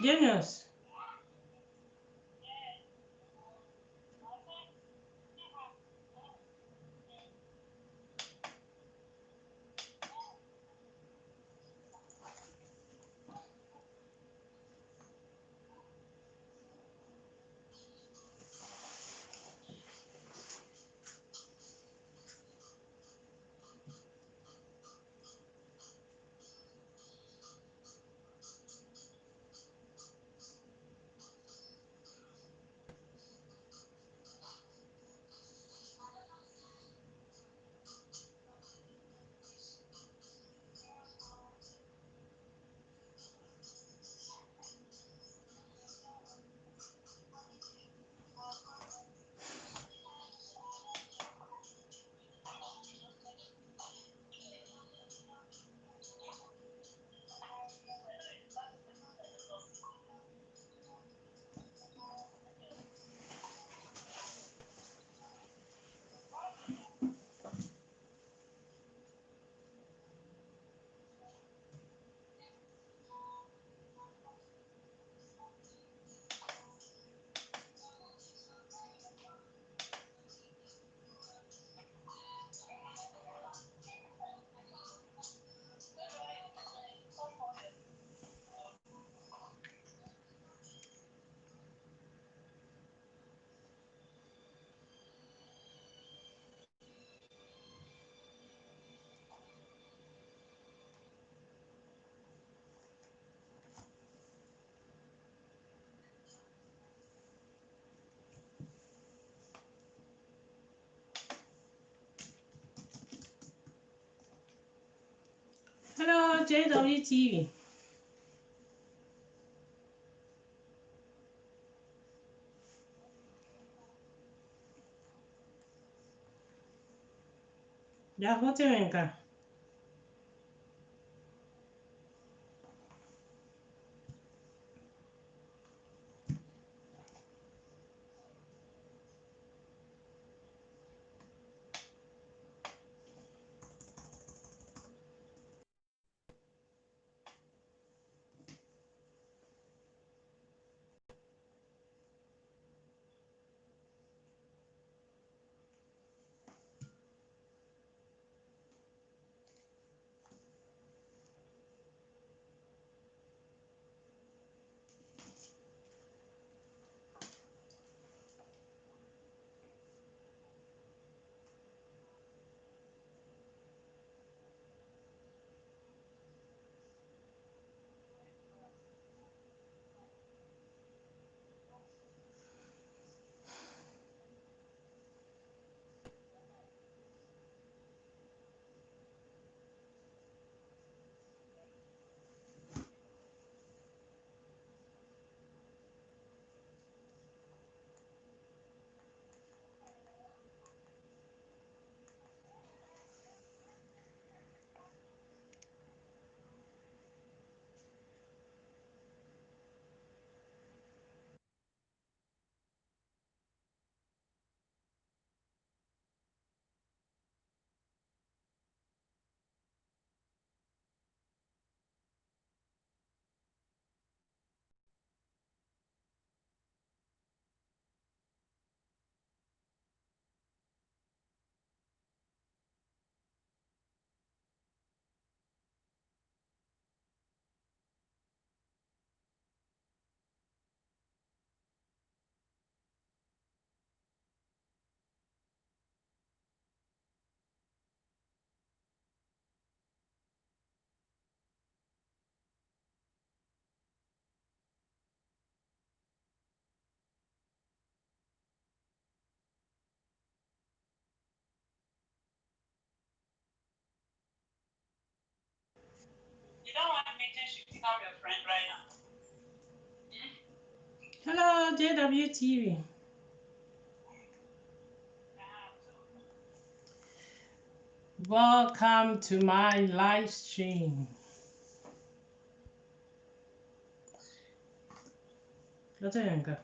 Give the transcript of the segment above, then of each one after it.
Genius. Hello, JWTV. Ya, hote venga. You don't want meeting to become your friend right now. Hello, JWTV. Welcome to my live stream. Hote venga.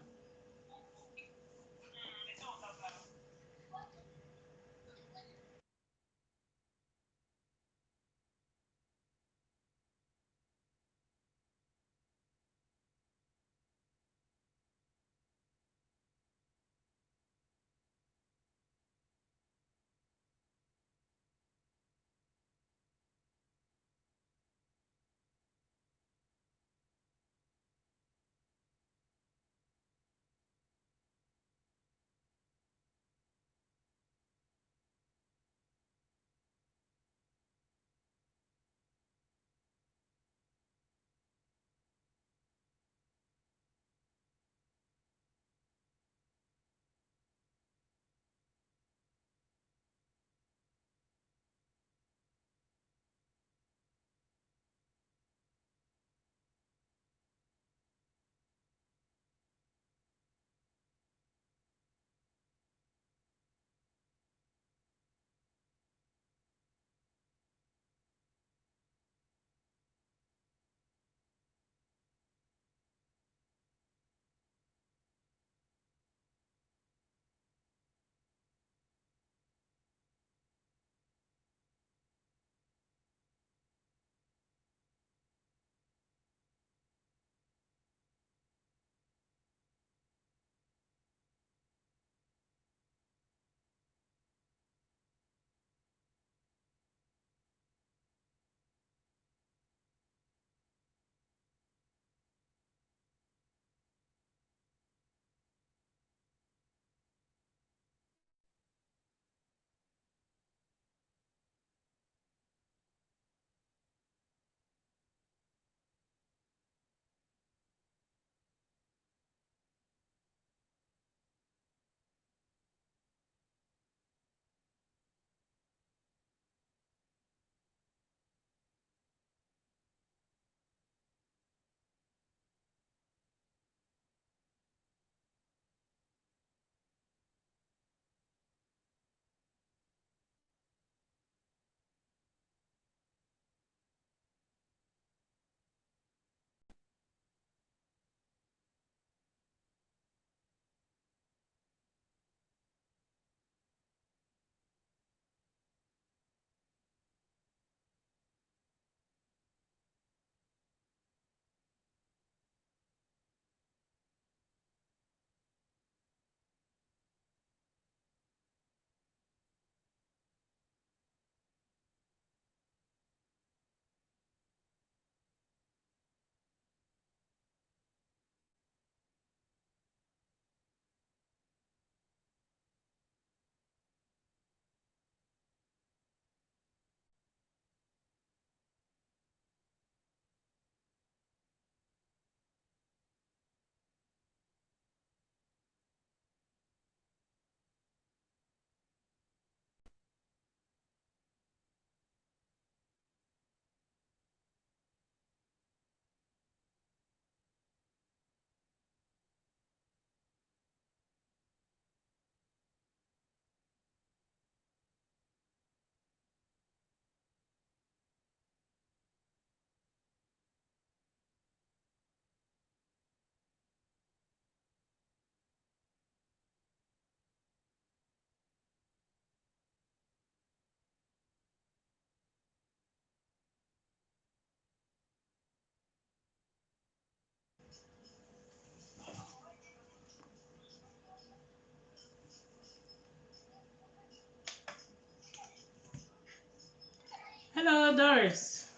Hello, Doris.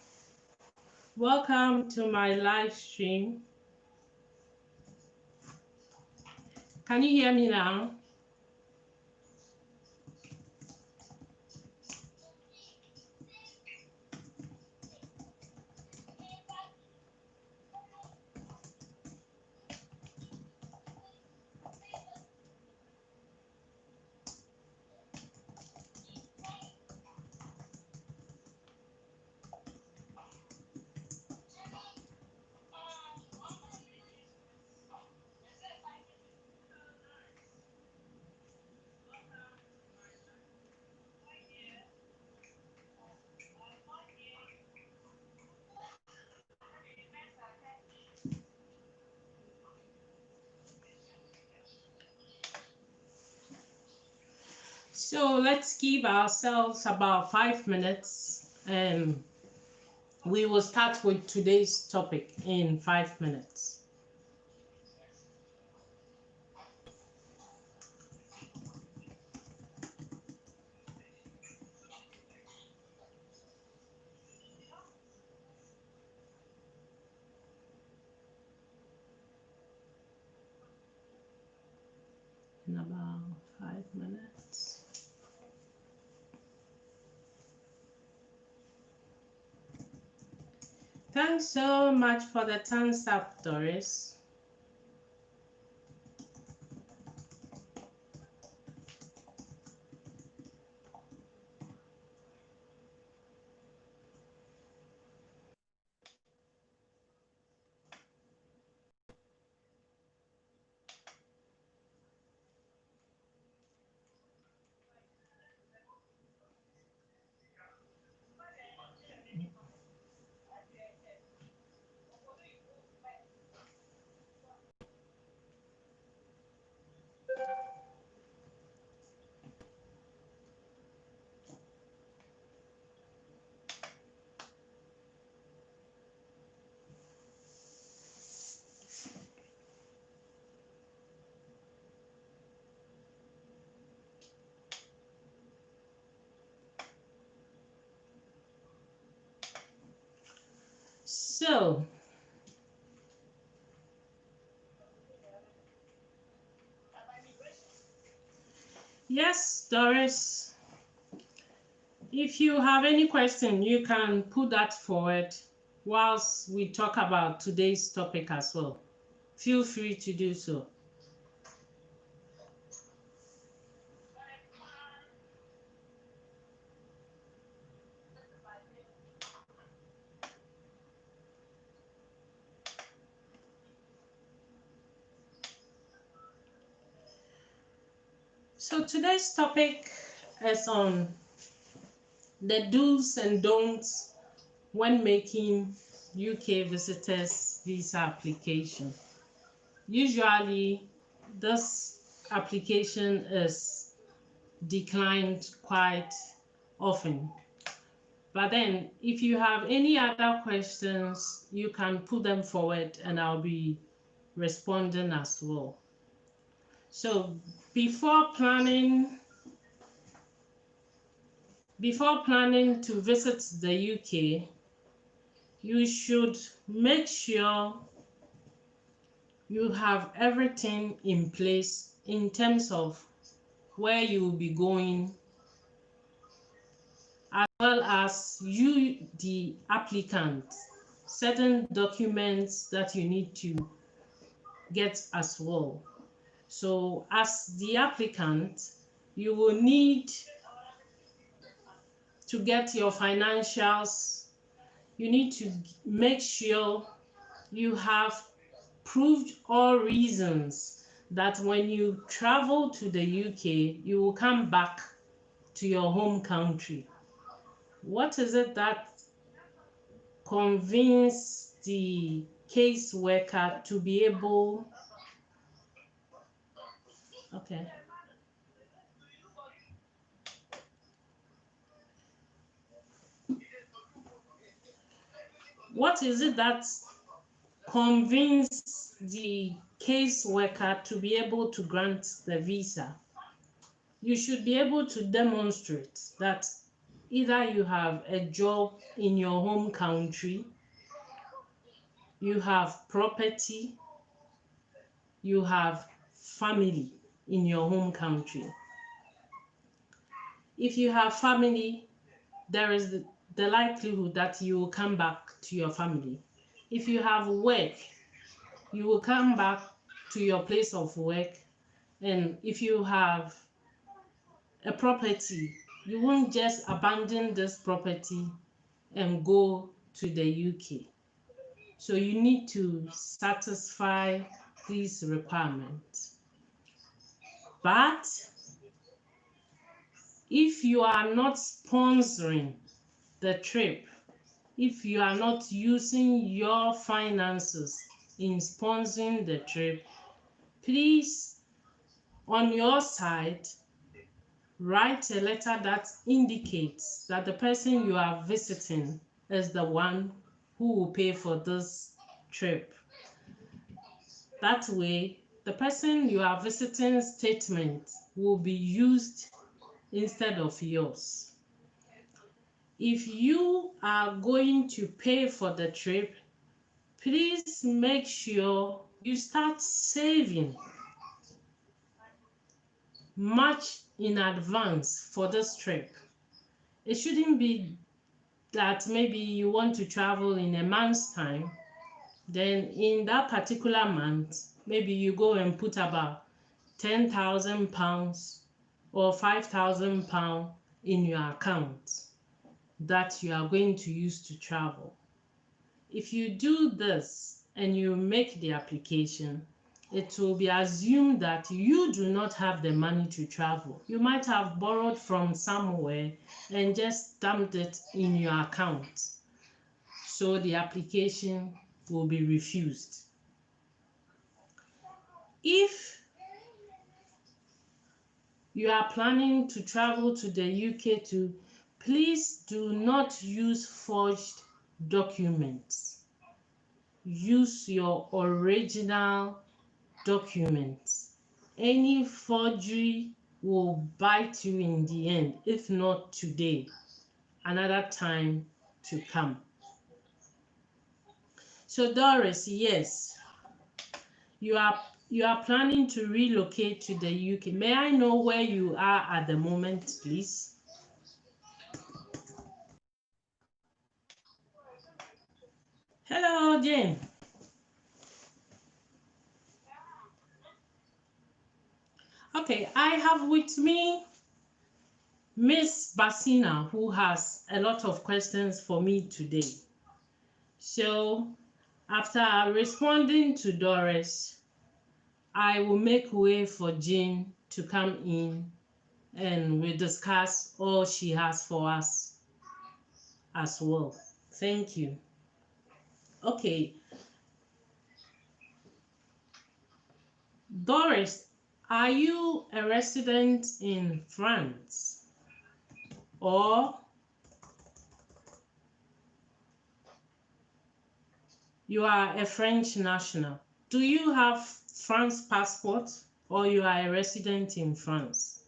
Welcome to my live stream. Can you hear me now? So let's give ourselves about 5 minutes and we will start with today's topic in 5 minutes. In about 5 minutes. Thanks so much for the thumbs up, Doris. So, yes, Doris, if you have any question, you can put that forward whilst we talk about today's topic as well. Feel free to do so. So today's topic is on the do's and don'ts when making UK visitors visa application. Usually, this application is declined quite often. But then, if you have any other questions, you can put them forward and I'll be responding as well. So before planning to visit the UK, you should make sure you have everything in place in terms of where you will be going, as well as you, the applicant, certain documents that you need to get as well. So as the applicant, you will need to get your financials. You need to make sure you have proved all reasons that when you travel to the UK, you will come back to your home country. What is it that convince the caseworker to be able, okay. What is it that convince the caseworker to be able to grant the visa? You should be able to demonstrate that either you have a job in your home country, you have property, you have family in your home country. If you have family, there is the likelihood that you will come back to your family. If you have work, you will come back to your place of work. And if you have a property, you won't just abandon this property and go to the UK. So you need to satisfy these requirements. But if you are not sponsoring the trip, if you are not using your finances in sponsoring the trip, please, on your side, write a letter that indicates that the person you are visiting is the one who will pay for this trip. That way, the person you are visiting statement will be used instead of yours. If you are going to pay for the trip, please make sure you start saving much in advance for this trip. It shouldn't be that maybe you want to travel in a month's time, then in that particular month, maybe you go and put about £10,000 or £5,000 in your account that you are going to use to travel. If you do this and you make the application, it will be assumed that you do not have the money to travel. You might have borrowed from somewhere and just dumped it in your account. So the application will be refused. If you are planning to travel to the UK too, please do not use forged documents. Use your original documents. Any forgery will bite you in the end, if not today, another time to come. So Doris, yes, you are planning to relocate to the UK. May I know where you are at the moment, please? Hello, Jane. Okay, I have with me Miss Basina, who has a lot of questions for me today. So after responding to Doris, I will make way for Jane to come in and we'll discuss all she has for us as well. Thank you. Okay. Doris, are you a resident in France or you are a French national? Do you have France passport or you are a resident in France?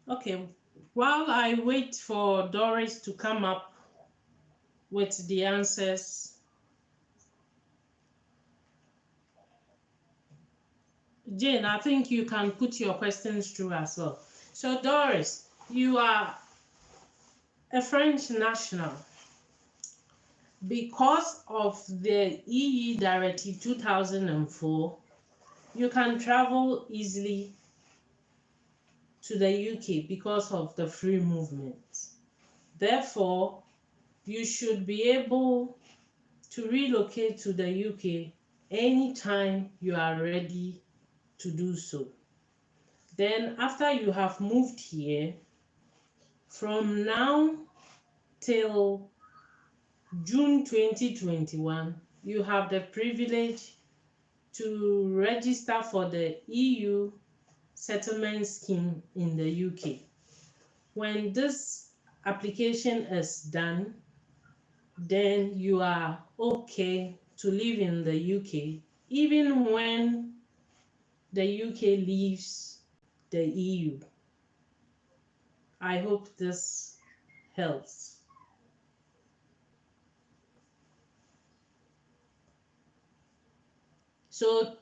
Okay, while I wait for Doris to come up with the answers, Jane, I think you can put your questions through as well. So Doris, you are a French national. Because of the EU Directive 2004, you can travel easily to the UK because of the free movement. Therefore, you should be able to relocate to the UK anytime you are ready to do so. Then after you have moved here, from now till June 2021, you have the privilege to register for the EU settlement scheme in the UK. When this application is done, then you are okay to live in the UK even when the UK leaves the EU. I hope this helps. So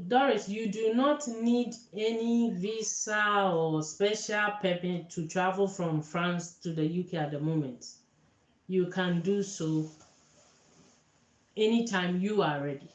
Doris, you do not need any visa or special permit to travel from France to the UK at the moment. You can do so anytime you are ready.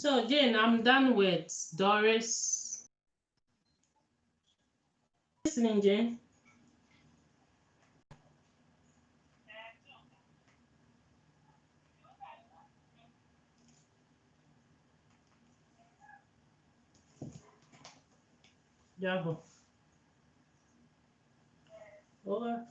So, Jane, I'm done with Doris. Listening, Jane. Javo. Over.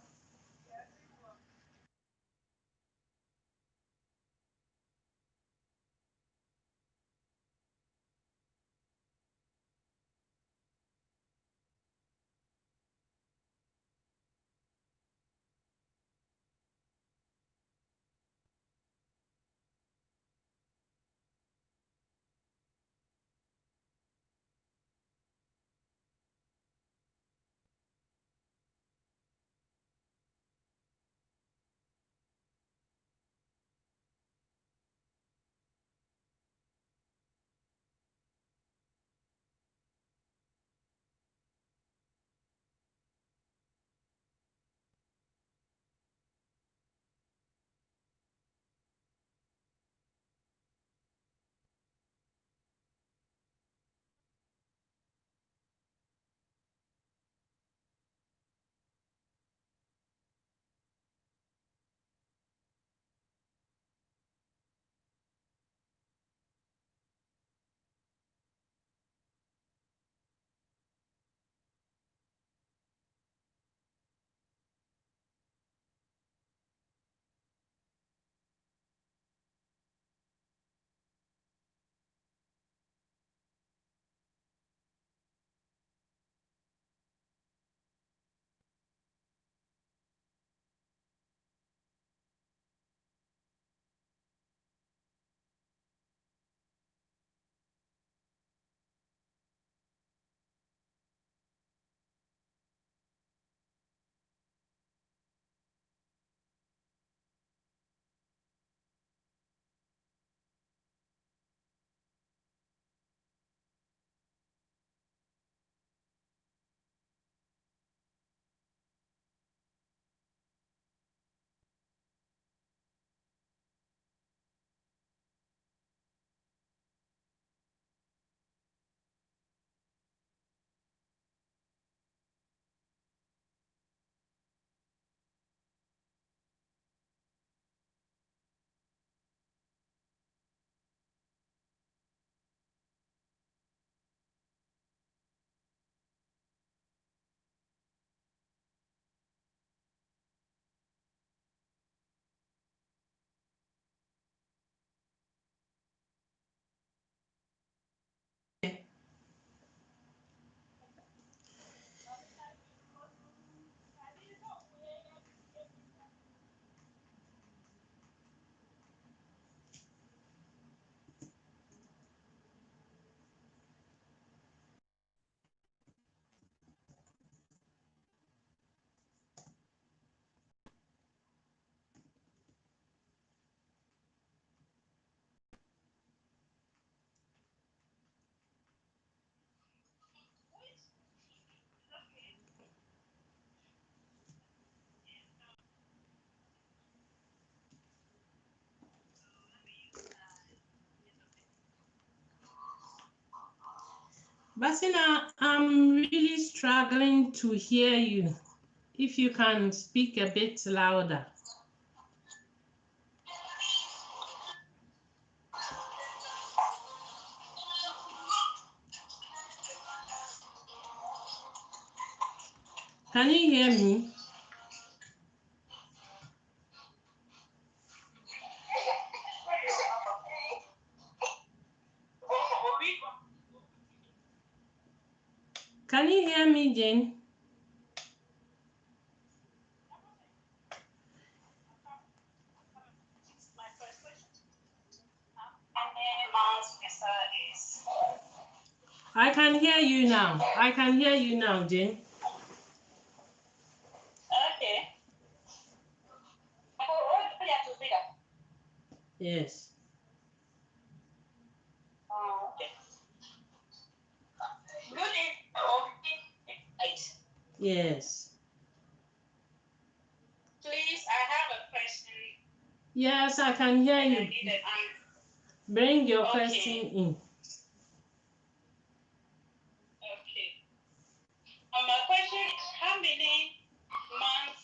Basina, I'm really struggling to hear you. If you can speak a bit louder. Can you hear me? Can you hear me, Jane? I can hear you now. I can hear you now, Jane. Okay. Yes. Okay. Good evening. Yes. Please, I have a question. Yes, I can hear And I you. need an answer. Bring your Okay. question in. Okay. My question is, how many months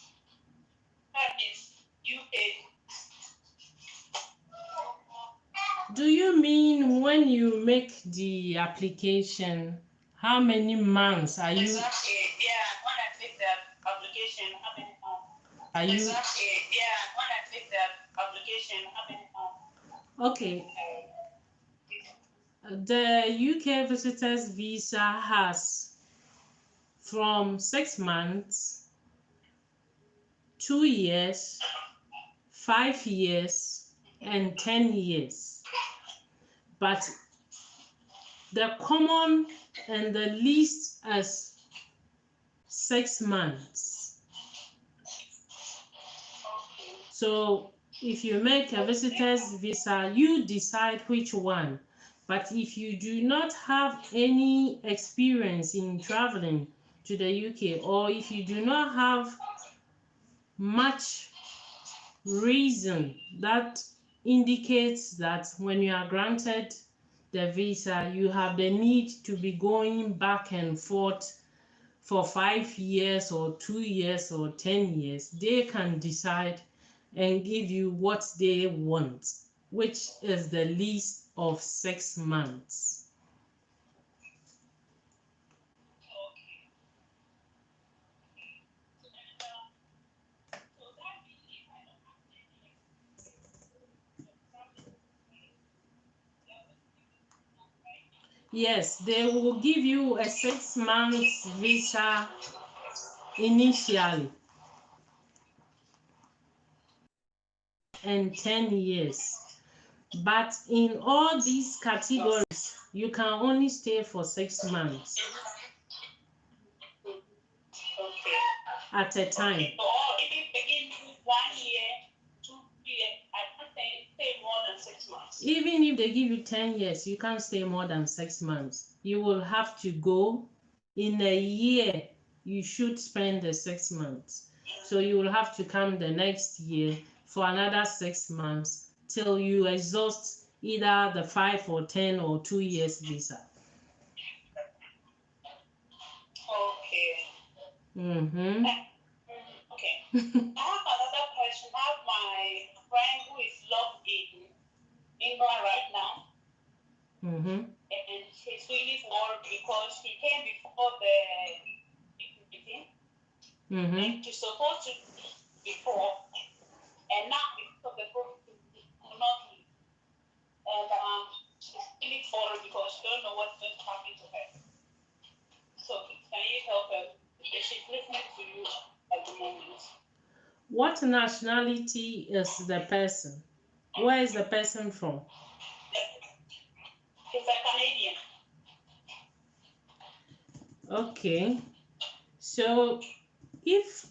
is UK? Do you mean when you make the application, how many months are you Exactly. Yeah. When I take the application, how many months? are you Exactly. Yeah. When I take the application, how many months? okay? The UK visitors visa has from 6 months, 2 years, 5 years, and 10 years. But the common and the least is 6 months. So if you make a visitor's visa, you decide which one. But if you do not have any experience in traveling to the UK, or if you do not have much reason that indicates that when you are granted the visa, you have the need to be going back and forth for 5 years or 2 years or 10 years, they can decide and give you what they want, which is the least of 6 months. Yes, they will give you a 6 months visa initially and 10 years. But in all these categories, you can only stay for 6 months at a time. Or if they give me 1 year, 2 years, I can't stay more than 6 months. Even if they give you 10 years, you can't stay more than 6 months. You will have to go in a year. You should spend the 6 months. So you will have to come the next year for another 6 months till you exhaust either the 5 or 10 or 2 years visa. Okay. Mm-hmm. Okay. I have another question. I have my friend who is locked in England right now, Mm-hmm. and he's really worried because he came before the meeting, Mm-hmm. and he's supposed to before, and now because of the COVID, he will not leave. And she's really worried because she don't know what's going to happen to her. So can you help her? She's listening to you at the moment. What nationality is the person? Where is the person from? She's a Canadian. Okay. So if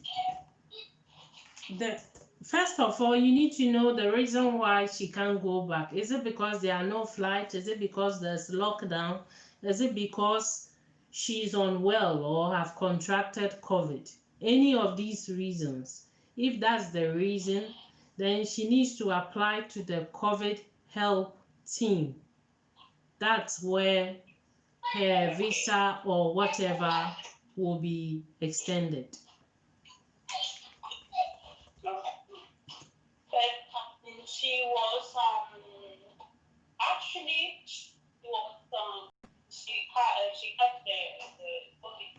the first of all, you need to know the reason why she can't go back. Is it because there are no flights? Is it because there's lockdown? Is it because she's unwell or have contracted COVID? Any of these reasons. If that's the reason, then she needs to apply to the COVID help team. That's where her visa or whatever will be extended. But she was actually she had the COVID,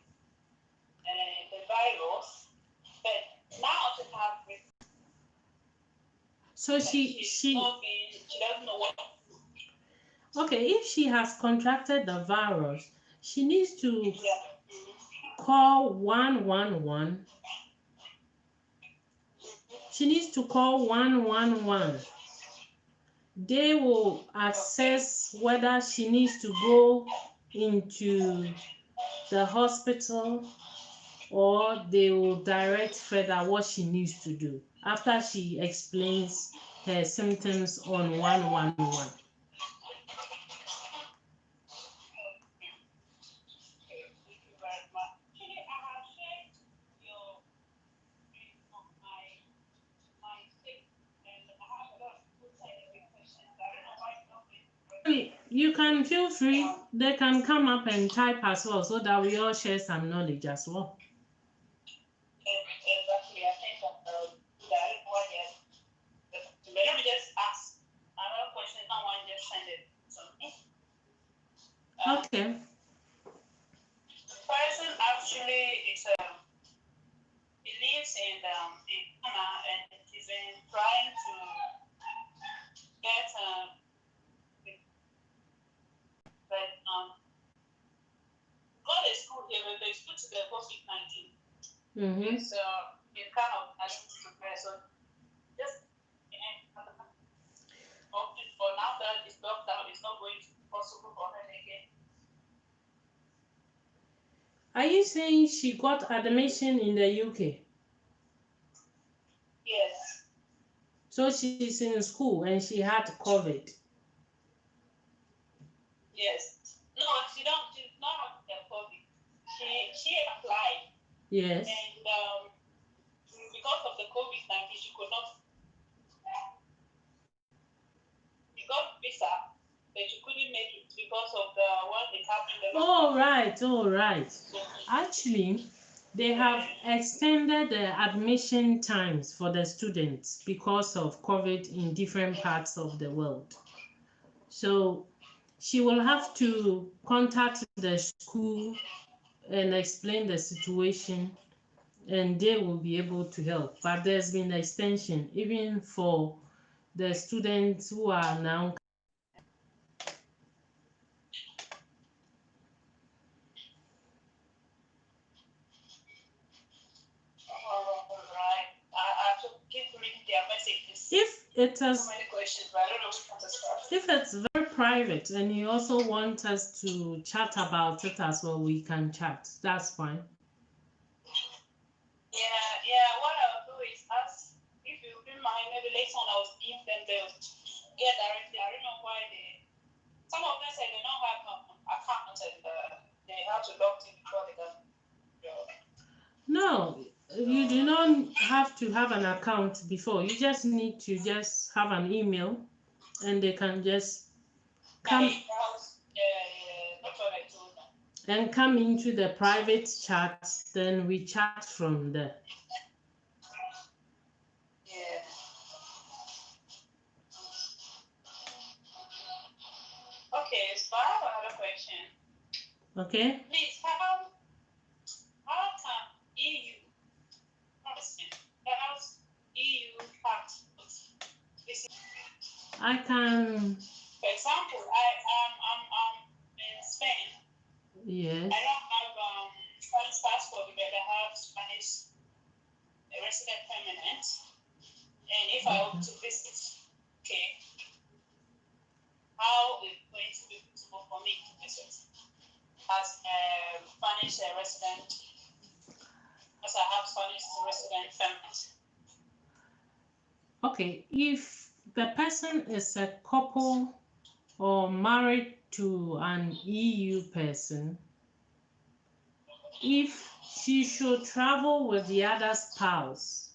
the virus, but now she has. So she doesn't know what. Okay, if she has contracted the virus, she needs to call 111. She needs to call 111. They will assess whether she needs to go into the hospital or they will direct further what she needs to do after she explains her symptoms on 111. You can feel free. They can come up and type as well so that we all share some knowledge as well. Exactly. I think let me just ask another question. Someone just send it to me. Okay. The person actually he lives in Ghana and he's been trying to get got a school here, but they put the COVID-19. So it kind of has to prepare. So just for now that it's locked down, it's not going to be possible for her again. Are you saying she got admission in the UK? Yes. So she's in school and she had COVID? Yes. No, she's not on the COVID. She applied. Yes. And because of the COVID-19, she could not. She got visa, but she couldn't make it because of the one that happened. All right. Actually, they have extended the admission times for the students because of COVID in different parts of the world. So she will have to contact the school and explain the situation, and they will be able to help. But there's been an extension even for the students who are now. If it is, if it's very private and you also want us to chat about it as well, we can chat. That's fine. Yeah. What I'll do is ask if you don't mind. Maybe later on I'll give them the directly. I don't know why some of them say they don't have account and they have to log in before they can. No, you do not have to have an account before. You just need to just have an email and they can just come and come into the private chat, then we chat from there. Yeah. Okay, so I have another question. Okay. Please, how can EU I can. For example, I'm in Spain. Yes. I don't have Spanish passport, but I have Spanish resident permanent. And if I want to visit, okay, how is it going to be possible for me to visit as a Spanish resident? As I have Spanish resident permanent. Okay, if the person is a couple or married to an EU person, if she should travel with the other spouse,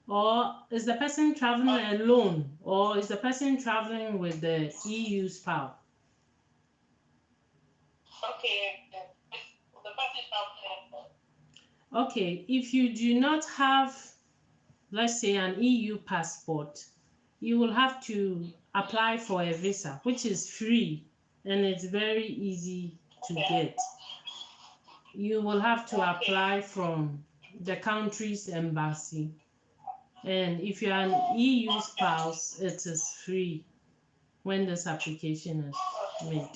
or is the person traveling alone, or is the person traveling with the EU spouse? Okay. The person is traveling. Okay, if you do not have, let's say, an EU passport, you will have to apply for a visa, which is free and it's very easy to get. You will have to apply from the country's embassy. And if you're an EU spouse, it is free when this application is made.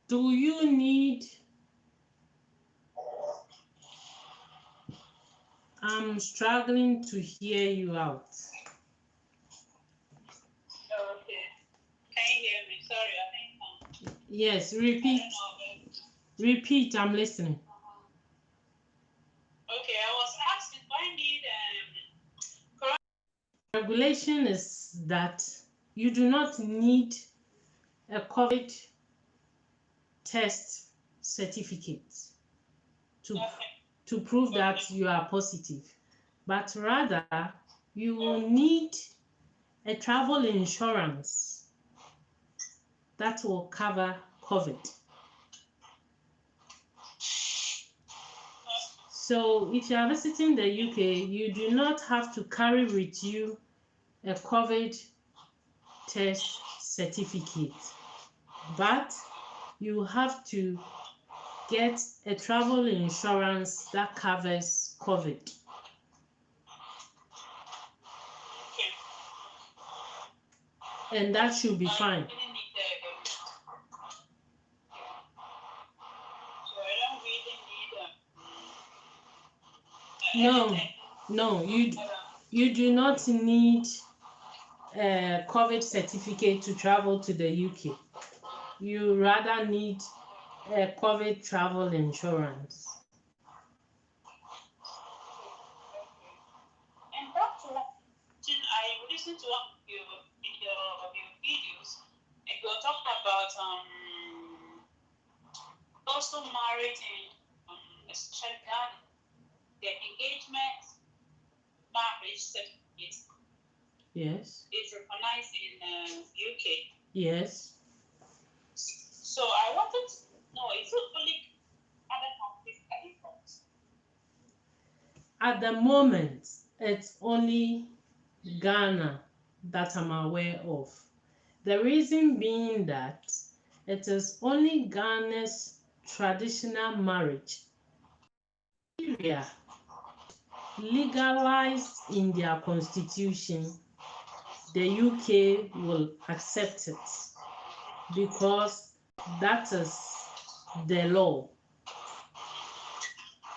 Do you need, I'm struggling to hear you out. Okay. Can you hear me? Sorry, I think. Yes, repeat, I'm listening. Okay, I was asking, do I need Regulation is that you do not need a COVID test certificate to prove that you are positive, but rather you will need a travel insurance that will cover COVID. So if you are visiting the UK, you do not have to carry with you a COVID test certificate, but you have to get a travel insurance that covers COVID. And that should be fine. No, you do not need a COVID certificate to travel to the UK. You rather need a COVID travel insurance. And that's what I listened to one of your videos, and you were talking about also married in especially Ghana, the engagement marriage certificate. Yes. Is recognized in UK. Yes. So I wanted to know, is it only other countries that import? At the moment, it's only Ghana that I'm aware of. The reason being that it is only Ghana's traditional marriage area legalized in their constitution. The UK will accept it because that is the law.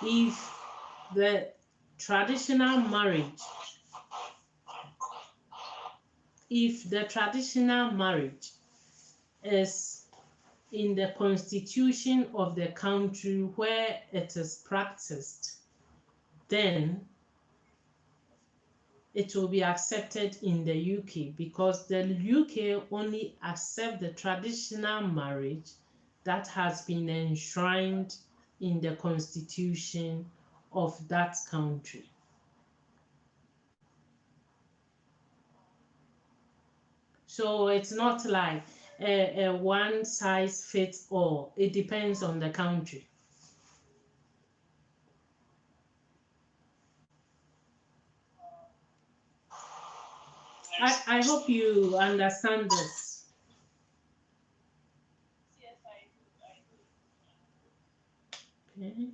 If the traditional marriage is in the constitution of the country where it is practiced, then it will be accepted in the UK, because the UK only accept the traditional marriage that has been enshrined in the constitution of that country. So it's not like a one size fits all. It depends on the country. I hope you understand this. Yes, I do. Okay.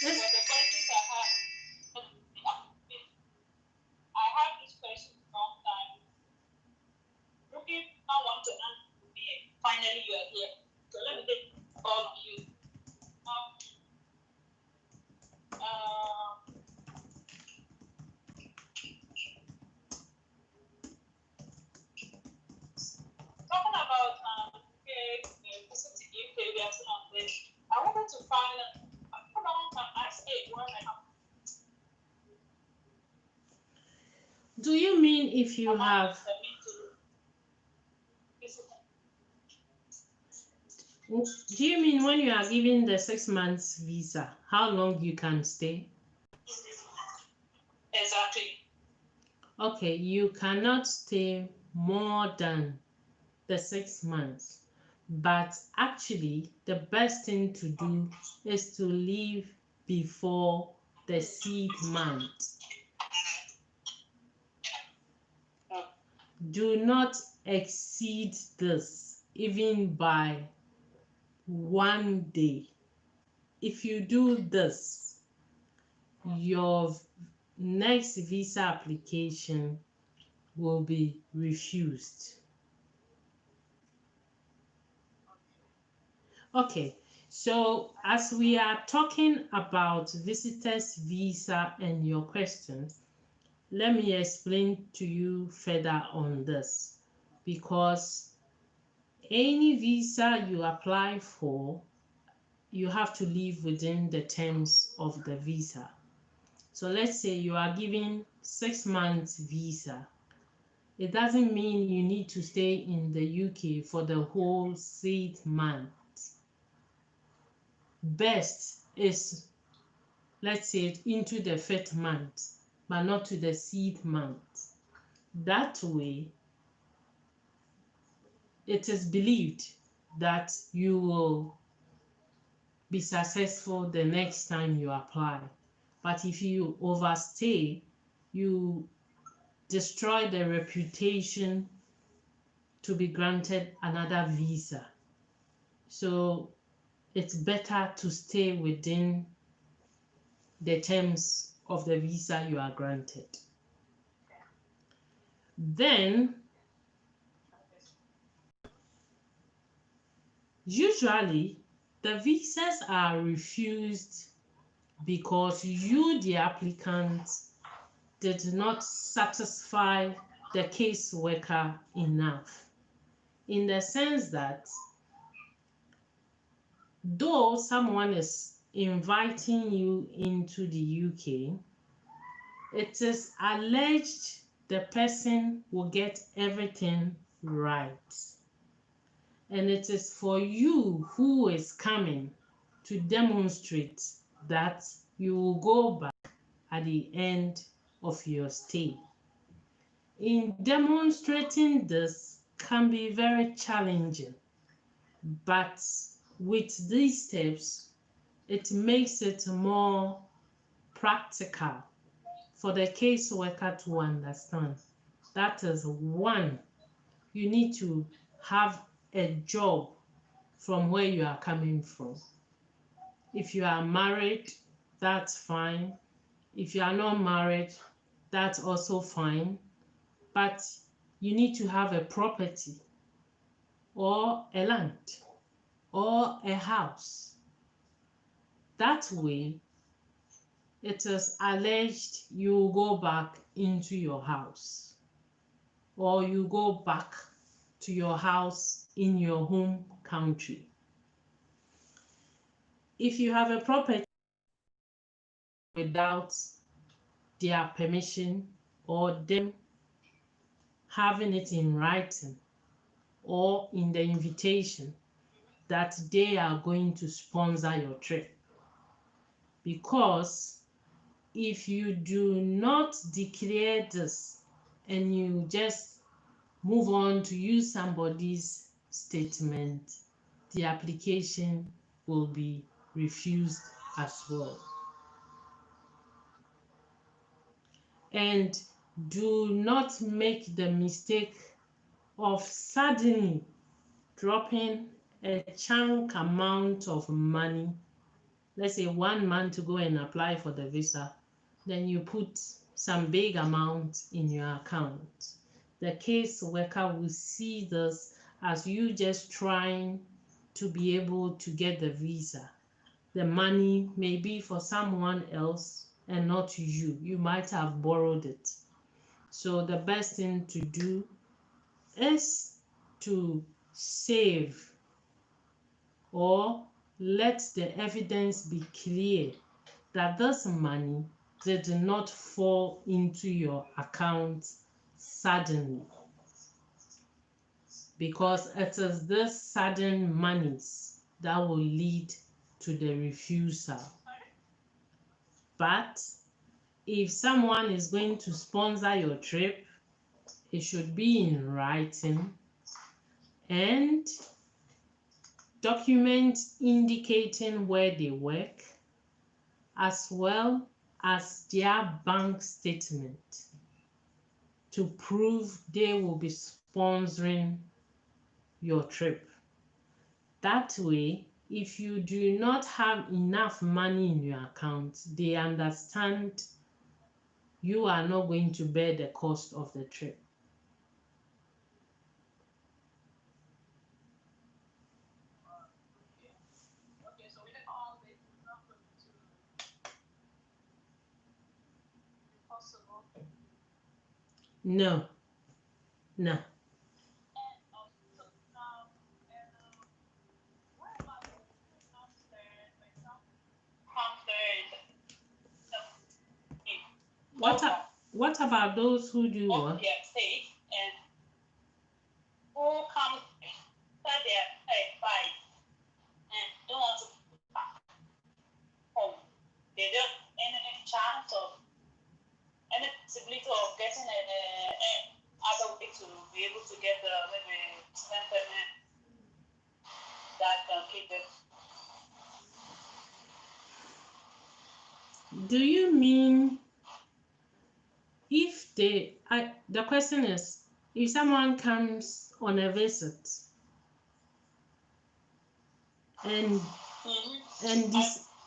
But the questions I have this question for a long time. Looking how how long can I stay when I have? Do you mean if you have? Do you mean when you are given the 6 months visa, how long you can stay? Exactly. Okay, you cannot stay more than the 6 months. But actually, the best thing to do is to leave before the 6th month. Do not exceed this even by 1 day. If you do this, your next visa application will be refused. Okay, so as we are talking about visitors visa and your questions, let me explain to you further on this, because any visa you apply for, you have to live within the terms of the visa. So let's say you are given 6 months visa. It doesn't mean you need to stay in the UK for the whole 6 months. Best is, let's say, into the 5th month, but not to the 6th month. That way, it is believed that you will be successful the next time you apply. But if you overstay, you destroy the reputation to be granted another visa. So it's better to stay within the terms of the visa you are granted. Then, usually, the visas are refused because you, the applicant, did not satisfy the caseworker enough. In the sense that, though someone is inviting you into the UK, it is alleged the person will get everything right. And it is for you who is coming to demonstrate that you will go back at the end of your stay. In demonstrating this can be very challenging, but with these steps, it makes it more practical for the caseworker to understand. That is, one, you need to have a job from where you are coming from. If you are married, that's fine. If you are not married, that's also fine. But you need to have a property or a land or a house. That way, it is alleged you go back into your house, or you go back to your house in your home country. If you have a property without their permission or them having it in writing or in the invitation that they are going to sponsor your trip, because if you do not declare this and you just move on to use somebody's statement, the application will be refused as well. And do not make the mistake of suddenly dropping a chunk amount of money, let's say 1 month to go and apply for the visa, then you put some big amount in your account. The caseworker will see this as you just trying to be able to get the visa. The money may be for someone else and not you. You might have borrowed it. So the best thing to do is to save, or let the evidence be clear that this money did not fall into your account suddenly, because it is this sudden monies that will lead to the refusal. But if someone is going to sponsor your trip, it should be in writing and documents indicating where they work, as well as their bank statement to prove they will be sponsoring your trip. That way, if you do not have enough money in your account, they understand you are not going to bear the cost of the trip. Okay, so with all this, it's not going to be possible. No, no. And also now, what about the counselor, for example? What about those who do What what? they are safe and who comes that they are terrified and don't want to go back home. They don't any chance of any possibility of getting other way to be able to get the maybe payment that can keep them. Do you mean if the question is, if someone comes on a visit and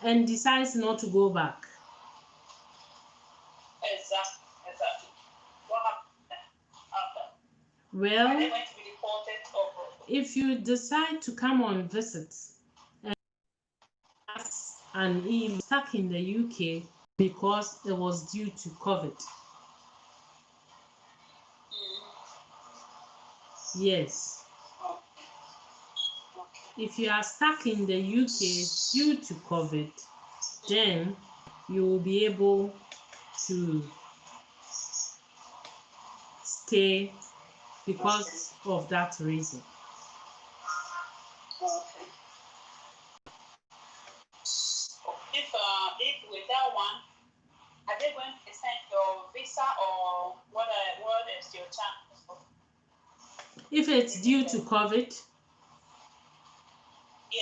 and decides not to go back? Exactly. What happened after? Well, Are they going to be deported or if you decide to come on visits and you stuck in the UK because it was due to COVID. Yes. If you are stuck in the UK due to COVID, then you will be able to stay because of that reason. okay. If with that one, are they going to extend your visa or what is your chance? If it's due to COVID? Yeah.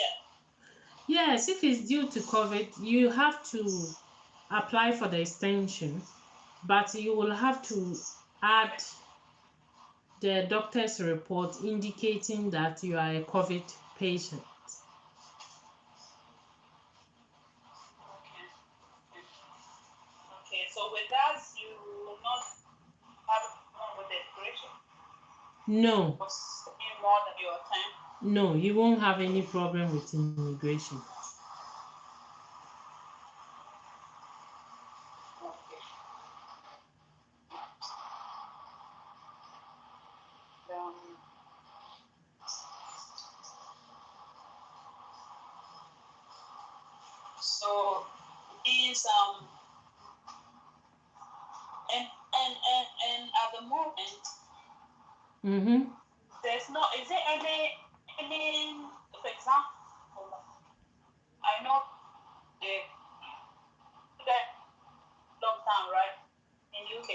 Yes, if it's due to COVID, you have to apply for the extension, but you will have to add the doctor's report indicating that you are a COVID patient. Okay, so with that, you will not have a problem with the expiration? No. More than your time? No, you won't have any problem with immigration. Okay. So is and at the moment there's no, is there any for example, I know the lockdown, right, in UK.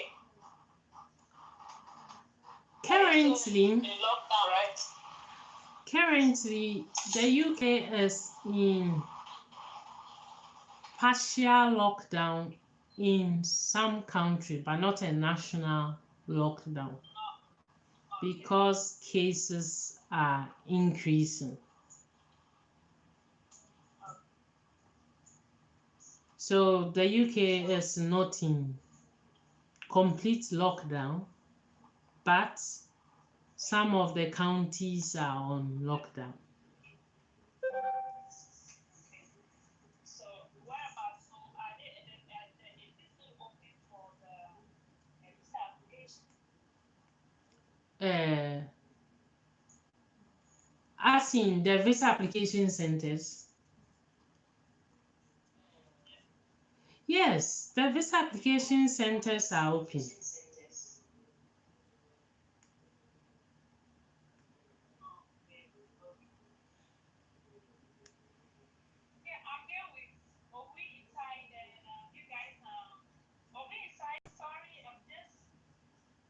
Currently, in lockdown, right? Currently, the UK is in partial lockdown in some countries, but not a national lockdown, because cases are increasing. So the UK is not in complete lockdown, but some of the counties are on lockdown. So whereabouts, so are they is it still open for the visa application? As in the visa application centers? Yes, the visa application centers are open. Yeah, I'm here with Obi inside, and you guys, Obi inside. Sorry, I'm just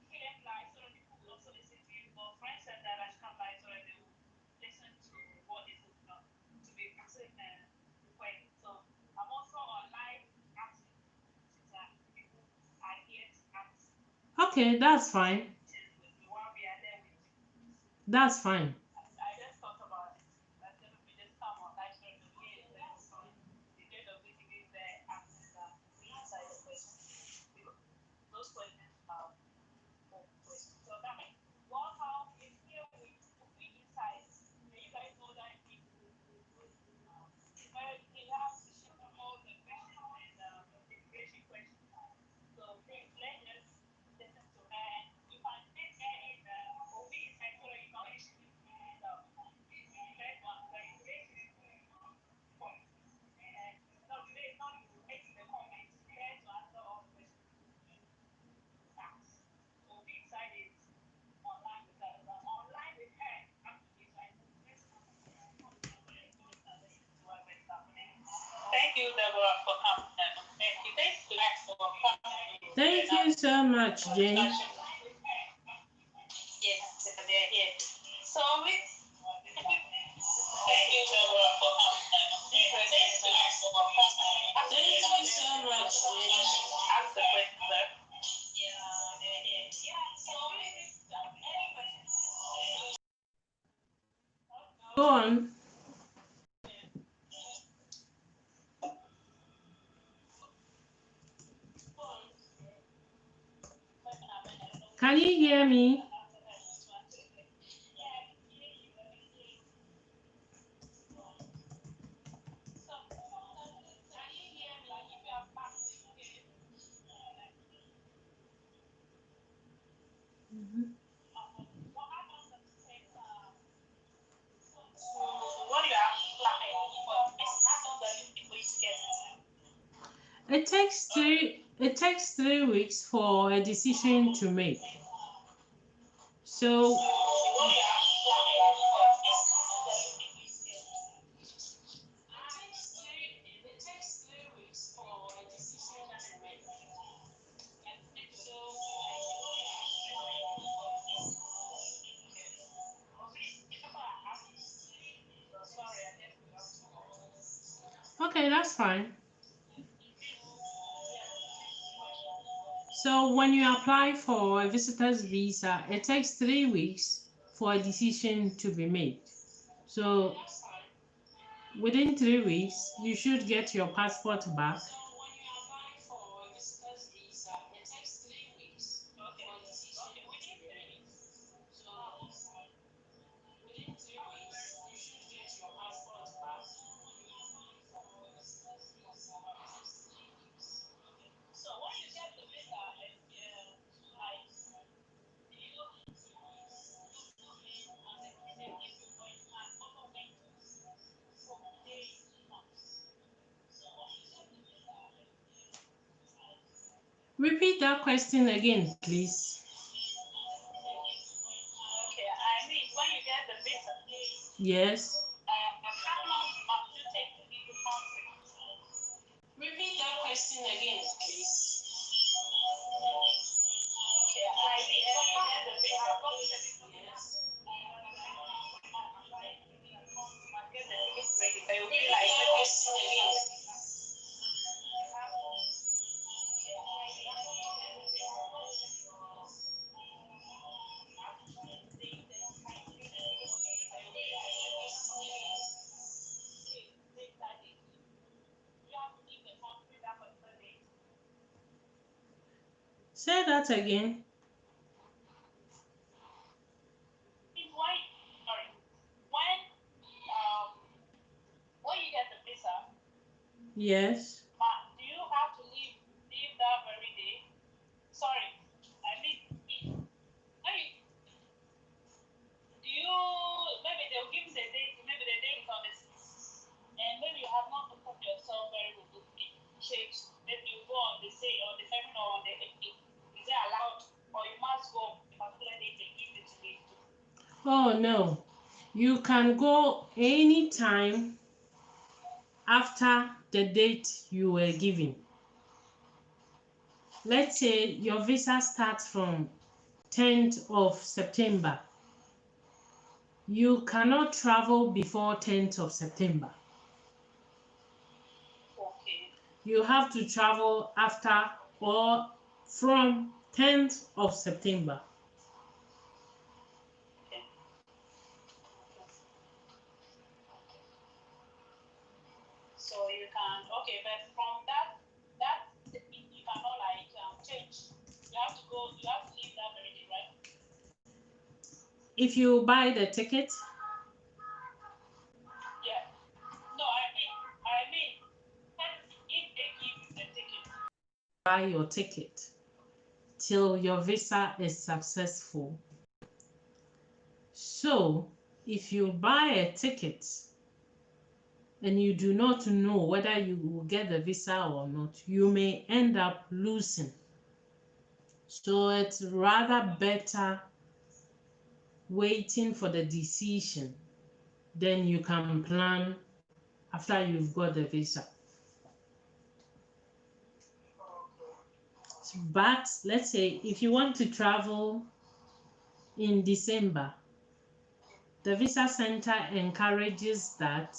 came live so that people will also listen to you. But friends said that I should come live so that they will listen to what is to be asking when. So I'm also on live asking that people are here to ask Okay, that's fine. with me while we are there with you. That's fine. I just thought about it. That we just come on live so that we hear the date of it is there asking that we answer the questions. Because those questions are open questions. So that means welcome is here with we inside. And you guys know that we have to share all the questions and immigration questions. So please let's just listen to her. And you can take her in we inside so that you can listen to the first one, the immigration point. And no, today is not you hate the comments. There to answer all the questions asked. So we inside is online with us. Online with her actually. So I think let's thank you, Deborah, for coming. Thank you. Thanks to Max for coming. Thank you so much, Jane. Yes, they're here. So we thank you, Deborah, for coming. Thanks to Max for coming. Thank you so much, Jane. Ask the question, sir. Yeah, they're here. Yeah, so Go on. Can you hear me? what do you apply for this? How long does it take for you to get it? It takes 3 weeks for a decision to make. So What do you apply for this? How long does it take for you to get it? it takes 3 weeks for a decision to make. So okay, that's fine. So when you apply for a visitor's visa, it takes 3 weeks for a decision to be made. So within 3 weeks, you should get your passport back. So when you get the visa, like Repeat that question again, please. okay, I mean when you get the visa, Yes. how long must you take to leave the country? Repeat that question again, please. Okay, I mean when you get the visa, what is the get the tickets ready, but it will be like Say that again. When you get the visa, Yes. do you have to leave that very day? Sorry, I mean, do you maybe they'll give you the date, maybe the date on this, and maybe you have not prepared yourself very good, maybe you say on the 7th or on the 18th? Is it allowed, or you must go a particular date they give you to leave? Oh no, you can go anytime after the date you were given. Let's say your visa starts from 10th of September. You cannot travel before 10th of September. Okay. You have to travel after or from 10th of September. Okay. So you can, okay, but from that you cannot like change. You have to leave that very day, right? If you buy the ticket, Yeah. No, I mean, if they give you the ticket. buy your ticket till your visa is successful. So if you buy a ticket and you do not know whether you will get the visa or not, you may end up losing. So it's rather better waiting for the decision, then you can plan after you've got the visa. But let's say if you want to travel in December, the visa center encourages that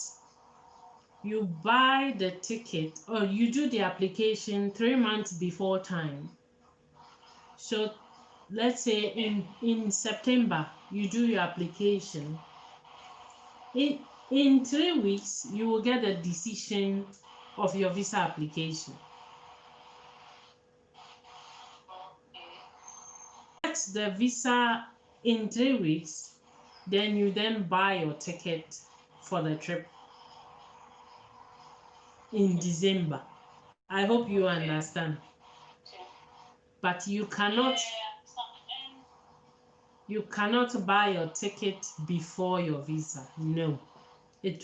you buy the ticket or you do the application 3 months before time. So let's say in September you do your application. In 3 weeks you will get a decision of your visa application. Get the visa in 3 weeks, then you buy your ticket for the trip in December. I hope you understand. But you cannot buy your ticket before your visa. No, it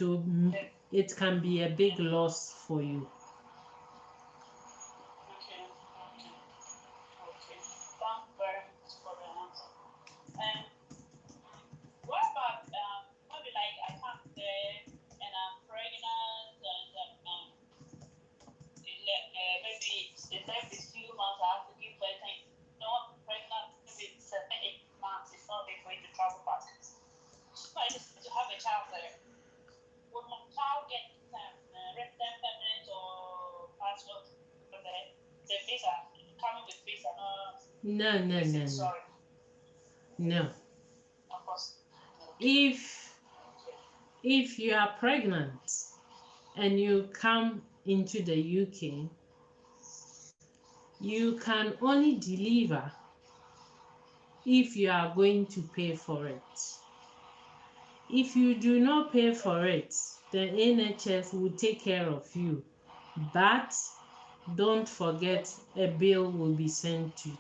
can be a big loss for you. Okay. Thank you very much for the answer. And what about maybe like I come there and I'm pregnant and maybe the next few months I have to give birth and no, I'm pregnant maybe 7, 8 months. It's not big for you to travel back. So I just to have a child there. Would my child get resident permanent or passport for the visa coming with visa? No. Sorry. No. Of course. If you are pregnant and you come into the UK, you can only deliver if you are going to pay for it. If you do not pay for it, the NHS will take care of you. But don't forget, a bill will be sent to you.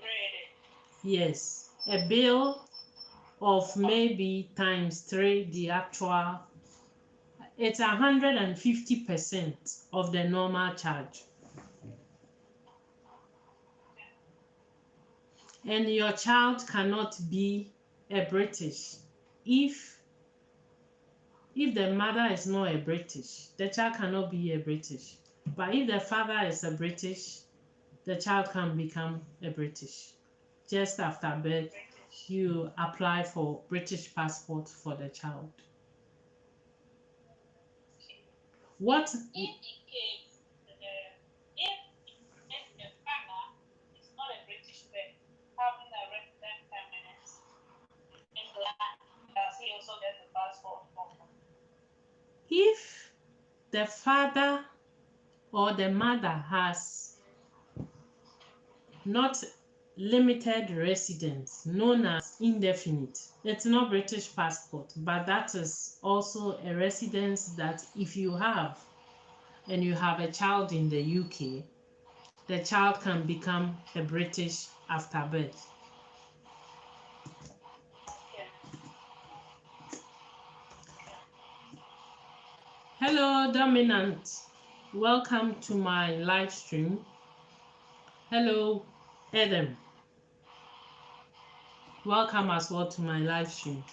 Really? Yes, a bill of maybe times 3 the actual. It's 150% of the normal charge. And your child cannot be a British. If the mother is not a British, the child cannot be a British. But if the father is a British, the child can become a British. Just after birth, you apply for British passport for the child. What? If the father is not a British man having a resident permanent in England, does he also get the passport? If the father or the mother has not limited residence, known as indefinite, it's not British passport, but that is also a residence that if you have and you have a child in the UK, the child can become a British after birth. Hello, Dominant. welcome to my live stream. Hello, Adam. Welcome as well to my live stream.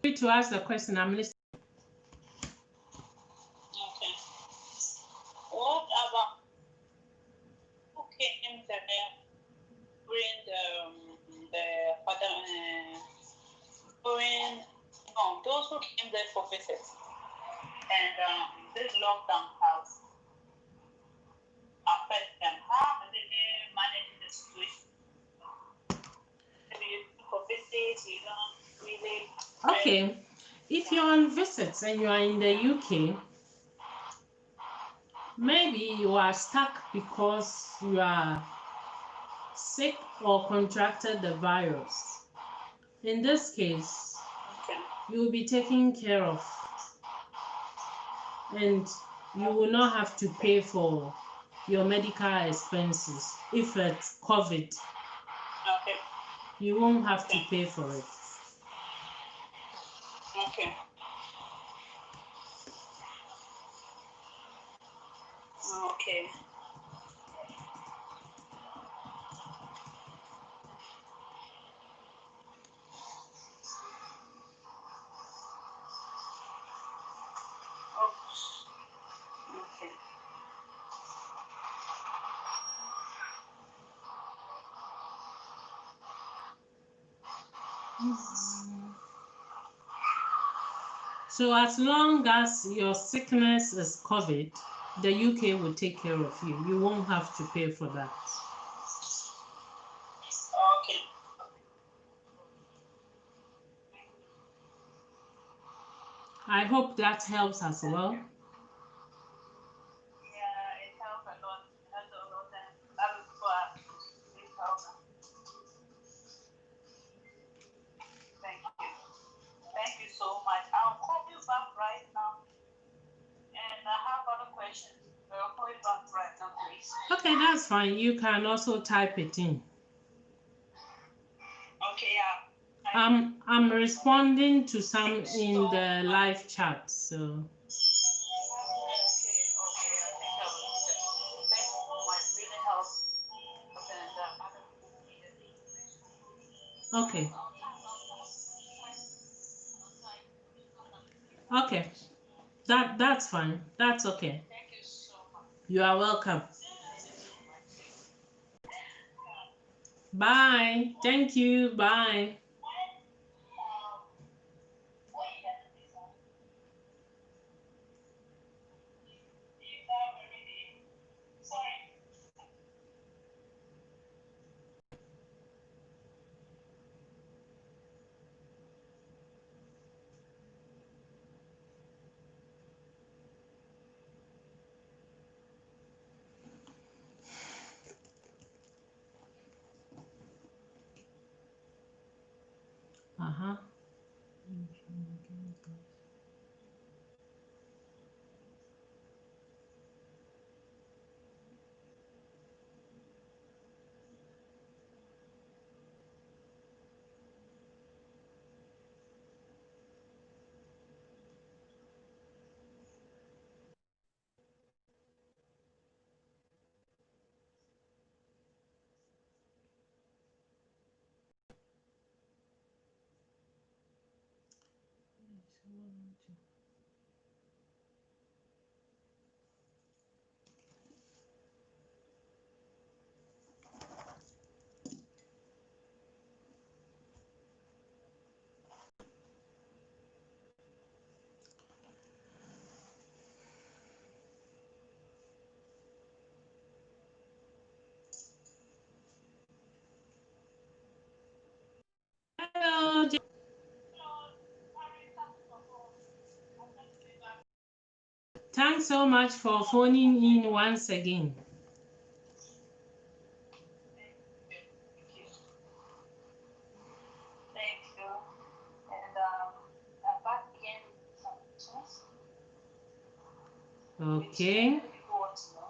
Free to ask the question. I'm listening. Okay. What about who came there during the those who came there for visit and this lockdown has affected them? How are they managing the situation? Maybe for visits, you don't really. Okay, if you're on visits and you are in the UK, maybe you are stuck because you are sick or contracted the virus. In this case, you will be taken care of and you will not have to pay for your medical expenses. If it's COVID, you won't have to pay for it. Okay. Okay. Okay. So as long as your sickness is COVID, the UK will take care of you. You won't have to pay for that. Okay. I hope that helps as well. Yeah, it helps a lot. It helps a lot, and that is why it helps. Thank you. Thank you so much. I'll call you back right now. And I have other questions. I'll call you back right now, please. Okay, that's fine. You can also type it in. Okay, yeah. I'm responding to some in the live chat, so. Okay, I think I will do that. Thank you so much. Really helps. Okay. Okay. That's fine. That's okay. Thank you so much. You are welcome. Bye. Thank you. Bye. Uh-huh. Hello. Thanks so much for phoning in once again. Thank you. And I'm back again some questions. Okay. People want to know.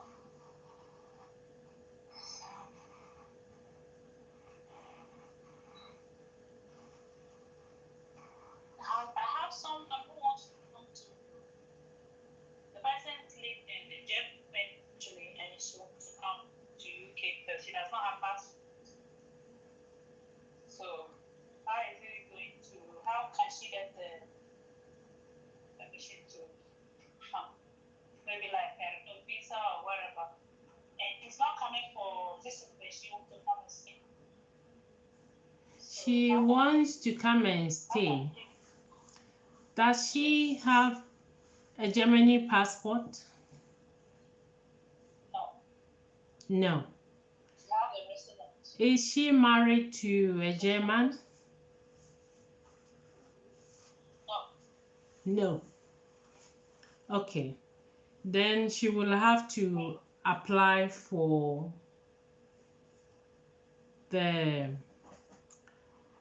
not her passport. So how is it going to? How can she get the permission to come? Maybe like no visa or wherever. And he's not coming for visiting. She wants to come and stay. She wants to come and stay. Does she have a Germany passport? No. No. Is she married to a German? No. No. Okay. Then she will have to apply for the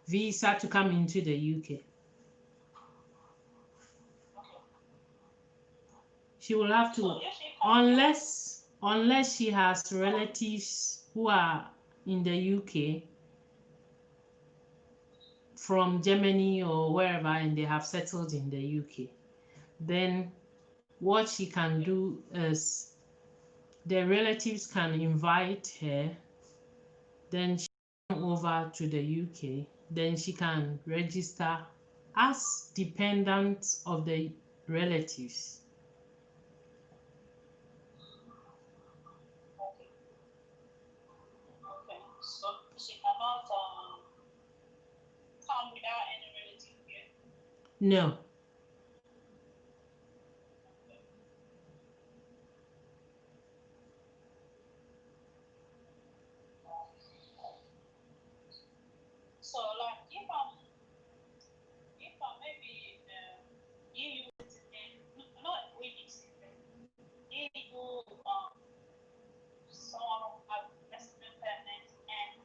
visa to come into the UK. She will have to, unless she has relatives who are in the UK from Germany or wherever and they have settled in the UK, then what she can do is the relatives can invite her, then she come over to the UK, then she can register as dependent of the relatives. Okay. So she cannot come without any relative here. No. So like if I'm maybe EU citizen, not really citizen, EU someone who has resident permit and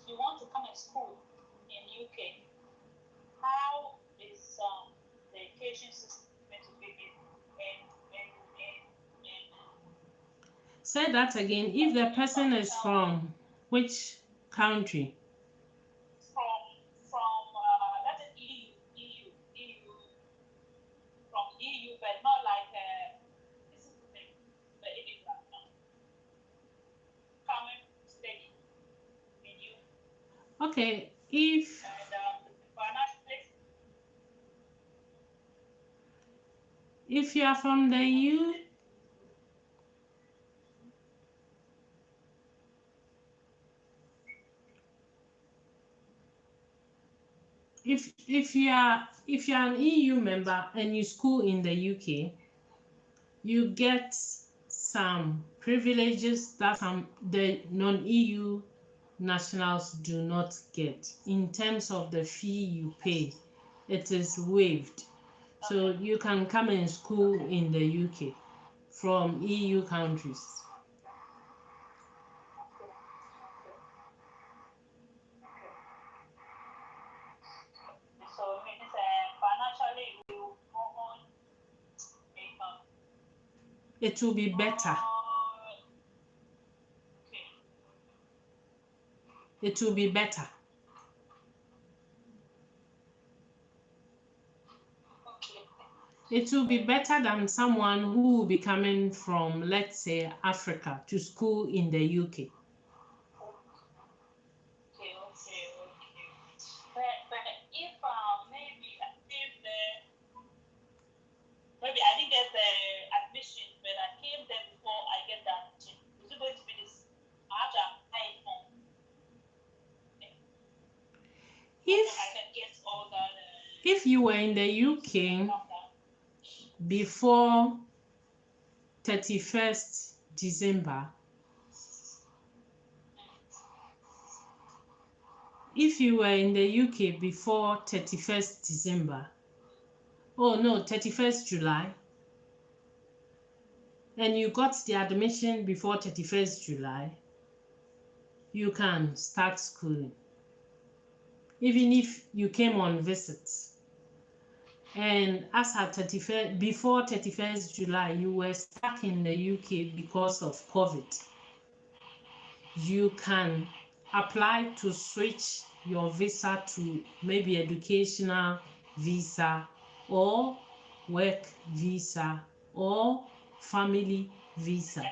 you want to come to school in UK, how is the education system going to be in Say that again. If the person is from which country? from let's say EU from EU, but not like this is the thing, the immigrant coming steady in you. Okay, if you are from the EU, if you are an EU member and you school in the UK, you get some privileges that the non-EU nationals do not get. In terms of the fee you pay, it is waived. So you can come and school in the UK from EU countries. So it means financially it will be better. It will be better. It will be better than someone who will be coming from, let's say, Africa to school in the UK. But if maybe I didn't get the admission, but I came there before I get that admission. Is it going to be this? I have to apply it on. I can get all that. If you were in the UK before 31st December, if you were in the UK before 31st December, oh no, 31st July, and you got the admission before 31st July, you can start schooling. Even if you came on visits. And as at before 31st July, you were stuck in the UK because of COVID, you can apply to switch your visa to maybe educational visa or work visa or family visa.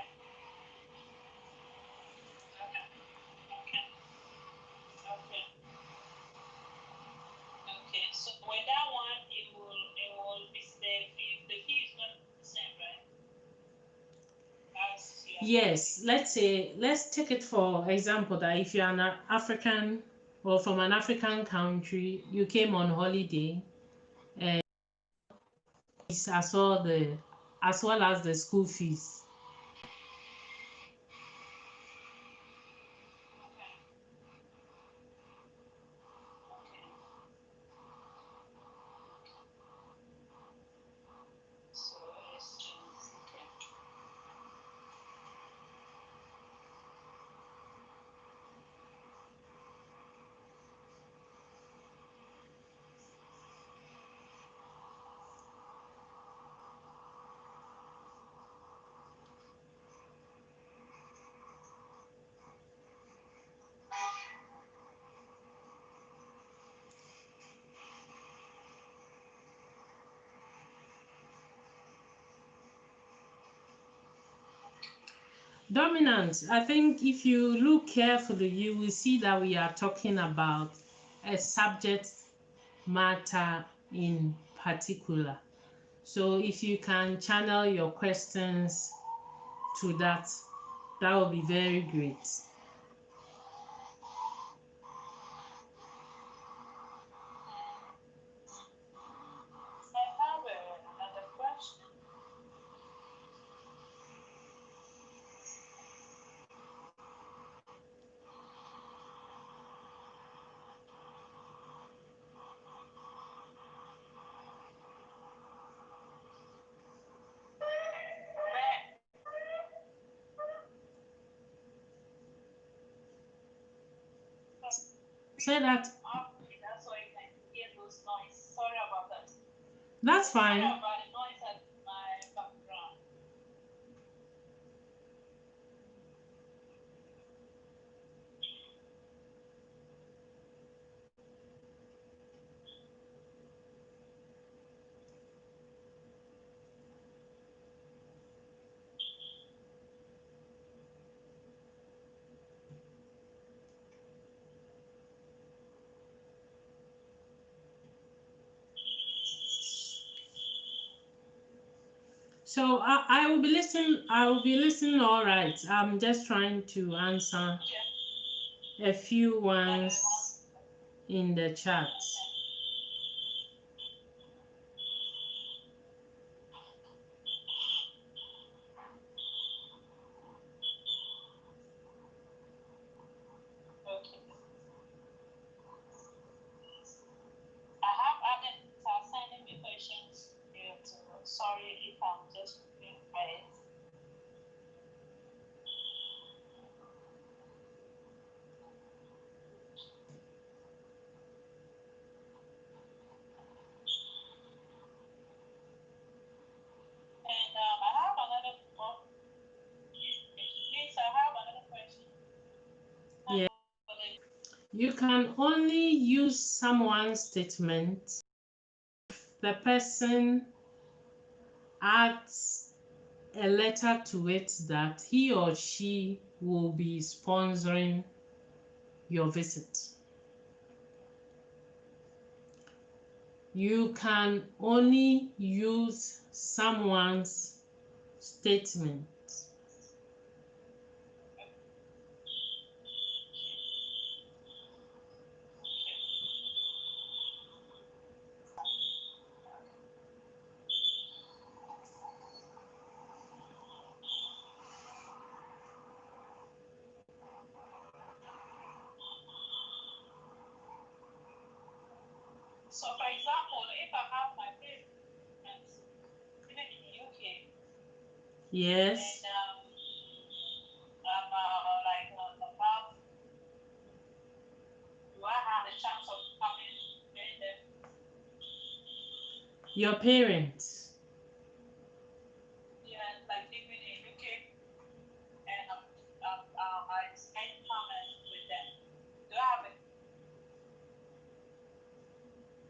Yes, let's take it for example that if you're an African or from an African country, you came on holiday, and as well as the school fees. So exchange. Okay. Dominant. I think if you look carefully, you will see that we are talking about a subject matter in particular. So if you can channel your questions to that, that will be very great. I have another question. Say that. Okay, that's why you can hear those noise. Sorry about that. That's Sorry fine. about the noise at my background. So I will be listening. I will be listening. All right. I'm just trying to answer Yeah. a few ones in the chat. Okay. I have others are sending me questions here too. Sorry if I'm just being quiet. And I have another please, I have another question. Yeah. You can only use someone's statement if the person adds a letter to it that he or she will be sponsoring your visit. You can only use someone's statement. So, for example, if I have my parents living in the UK Yes. and I'm like about, do I have a chance of coming during the Your parents. yeah, like living in UK and I spend time with them? Do I have a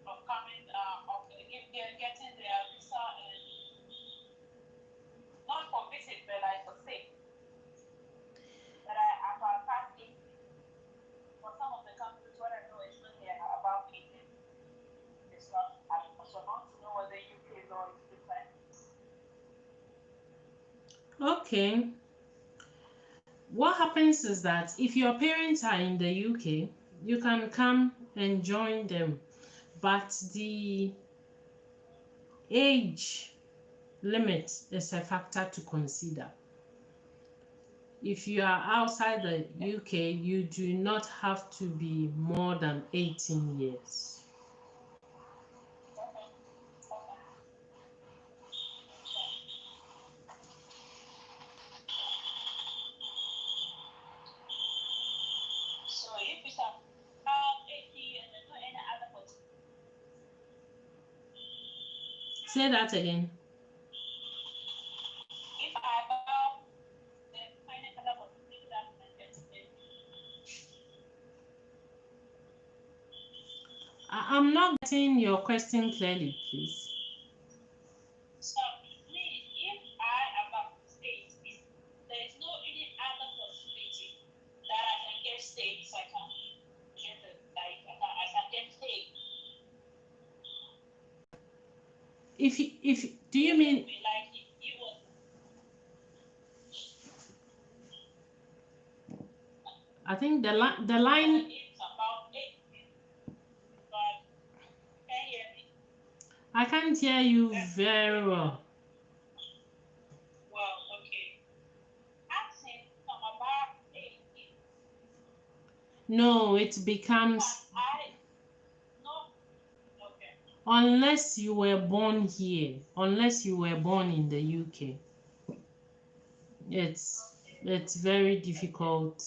of coming of getting their visa and not for visit but like for stay? But I pass it for some of the countries what I know is when they are about payment. It's not I also want to know whether UK law is different. Okay. what happens is that if your parents are in the UK, you can come and join them, but the age limit is a factor to consider. If you are outside the UK, you do not have to be more than 18 years. So if it's about 80 and no any other person, Say that again. if I about any other possibility that I'm not getting your question clearly, please. so me, if I about state, there is no any other possibility that I can get state so I can get the like I can get state. If do you mean Like it was I think the line it's about 8, but can you hear me? I can't hear you very well. Well, okay. Accent from about 8. No, it becomes I no okay. unless you were born here, unless you were born in the UK. It's very difficult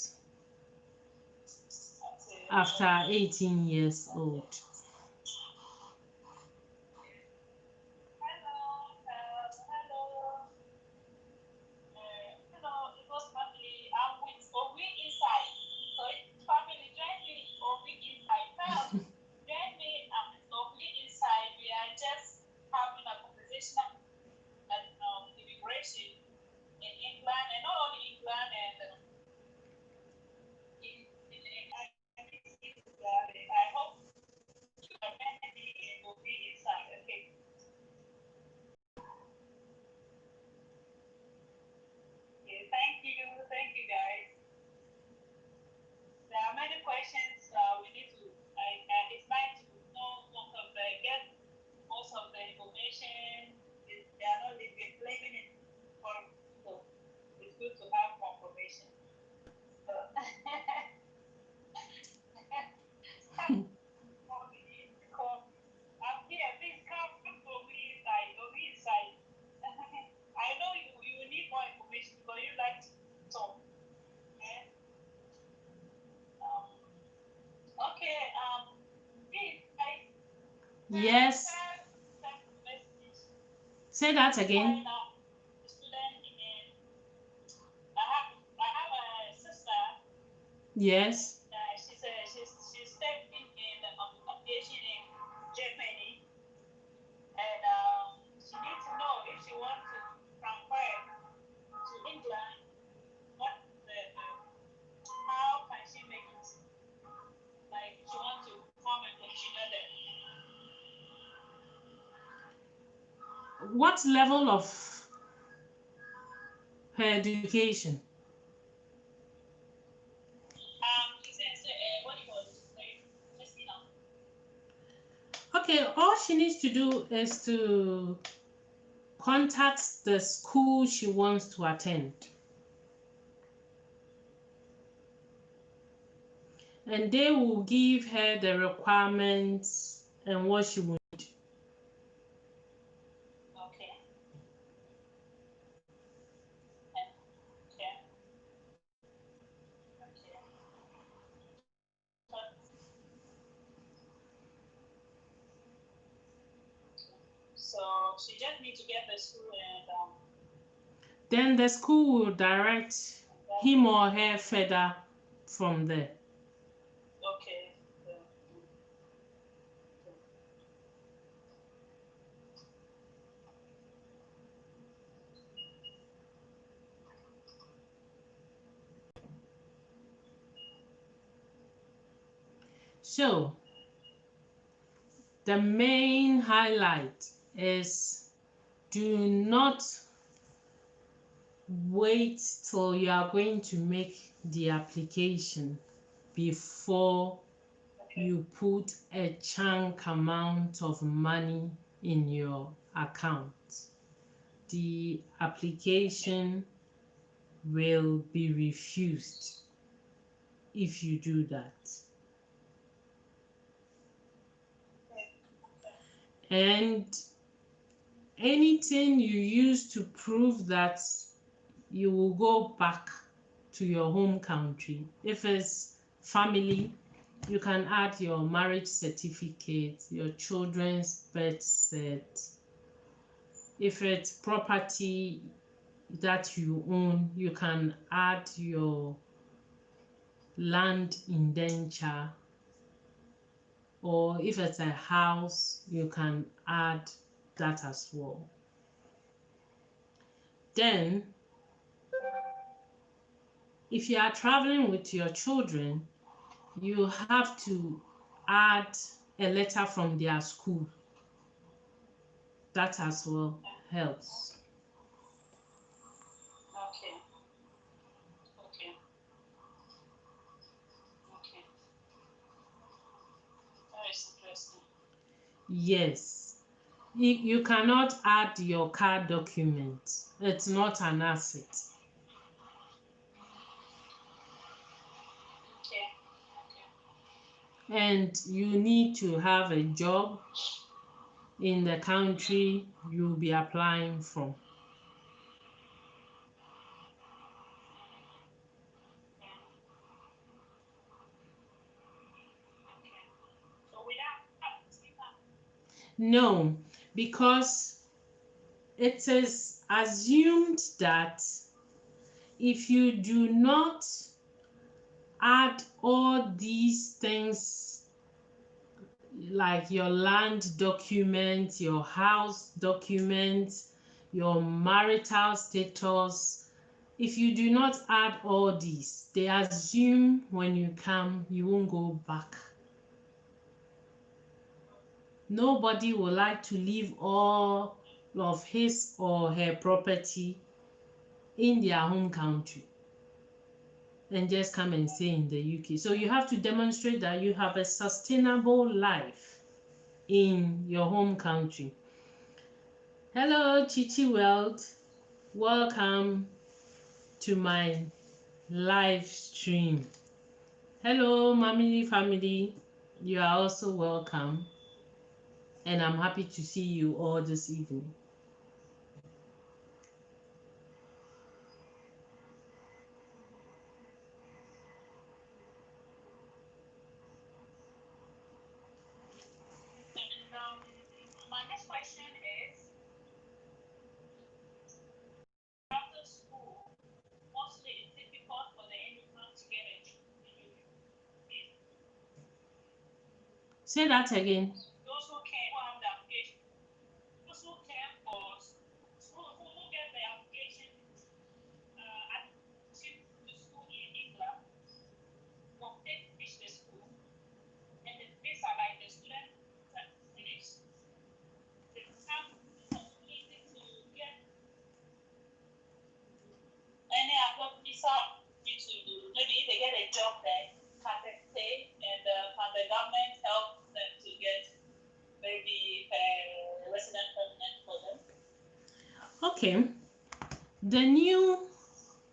after 18 years old. Hello, it was family. I'm with Obi inside. So it's family. Join me, Obi inside. Now, join me. I'm with Obi inside. We are just having a conversation at immigration in England, and not only England, and I hope you are ready and Obi inside. Okay. Yeah, thank you guys. There are many questions we need to. It's nice to know most of the get most of the information. They are not blaming it for people. It's good to have confirmation. So, I'm here. Please come to me inside. Go me inside. I know you need more information because you like to talk. Okay. Okay. Please, Yes. Say that again. I have a sister. Yes. She's studying in aviation in Germany, and she needs to know if she wants to transfer to England. What how can she make it? Like she wants to come and continue there. What level of her education? She says, what do you want to say? Just Okay, all she needs to do is to contact the school she wants to attend. And they will give her the requirements and what she will need. Okay. So she just needs to get the school and then the school will direct him or her further from there. okay. So the main highlight is do not wait till you are going to make the application before you put a chunk amount of money in your account. The application will be refused if you do that. And anything you use to prove that you will go back to your home country, if it's family, you can add your marriage certificate, your children's birth cert. If it's property that you own, you can add your land indenture, or if it's a house, you can add that as well. Then, if you are traveling with your children, you have to add a letter from their school. That as well helps. Okay. Okay. Okay. That is interesting. Yes. You cannot add your car document. It's not an asset. Okay. Okay. And you need to have a job in the country you'll be applying from. So without No, because it is assumed that if you do not add all these things, like your land document, your house document, your marital status, if you do not add all these, they assume when you come, you won't go back. Nobody would like to leave all of his or her property in their home country and just come and stay in the UK. So you have to demonstrate that you have a sustainable life in your home country. Hello, Chichi World. Welcome to my live stream. Hello, Mamili family. You are also welcome. And I'm happy to see you all this evening. my next question is, after school, mostly it's difficult for the immigrant to get a job in the UK. Say that again. Those who can have the application, those who can for who get the application at the school in England, will they finish the school, and the visa, like the student finish, they have possibility to get any other visa to maybe if they get a job there, can they stay, and can the government help them to get maybe a resident permanent for them? Okay. The new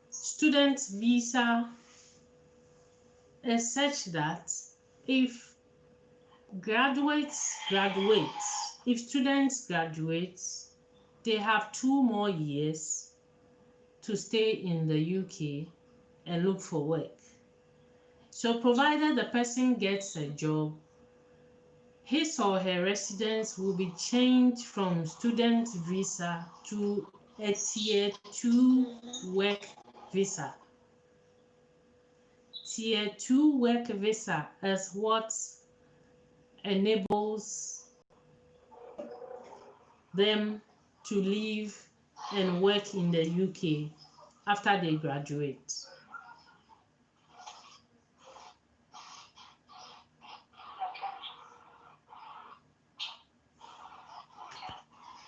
student visa is such that if if students graduate, they have 2 more years to stay in the UK and look for work. So provided the person gets a job, his or her residence will be changed from student visa to a tier 2 work visa. Tier 2 work visa is what enables them to live and work in the UK after they graduate.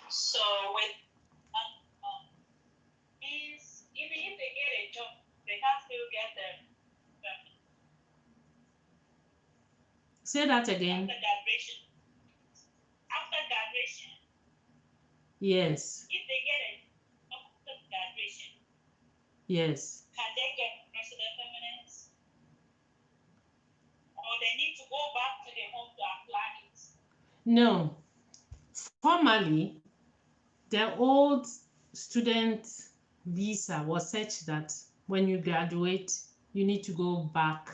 So with these Say that again. After graduation. After graduation. Yes. If they get a after graduation. Yes. Can they get resident permanence? Or they need to go back to their home to apply it? No. Formally, the old student visa was such that when you graduate, you need to go back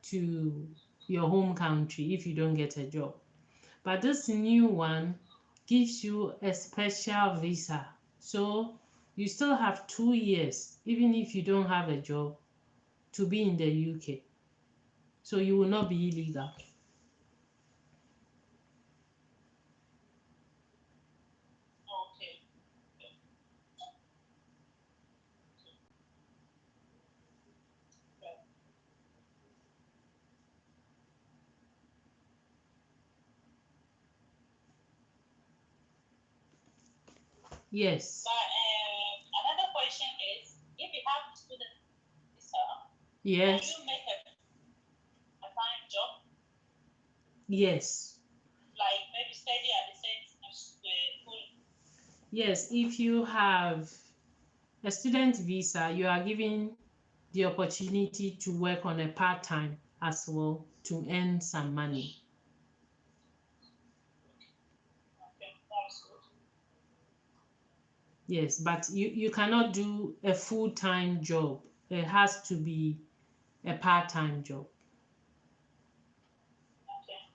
to your home country if you don't get a job. But this new one gives you a special visa. So you still have 2 years, even if you don't have a job, to be in the UK. So you will not be illegal. Okay. Yes. But another question is, if you have a student visa, Yes. can you make a part-time job? Yes. Like maybe study at the same school? Yes, if you have a student visa, you are given the opportunity to work on a part-time as well to earn some money. Okay, that's good. Yes, but you cannot do a full-time job. It has to be a part-time job Okay.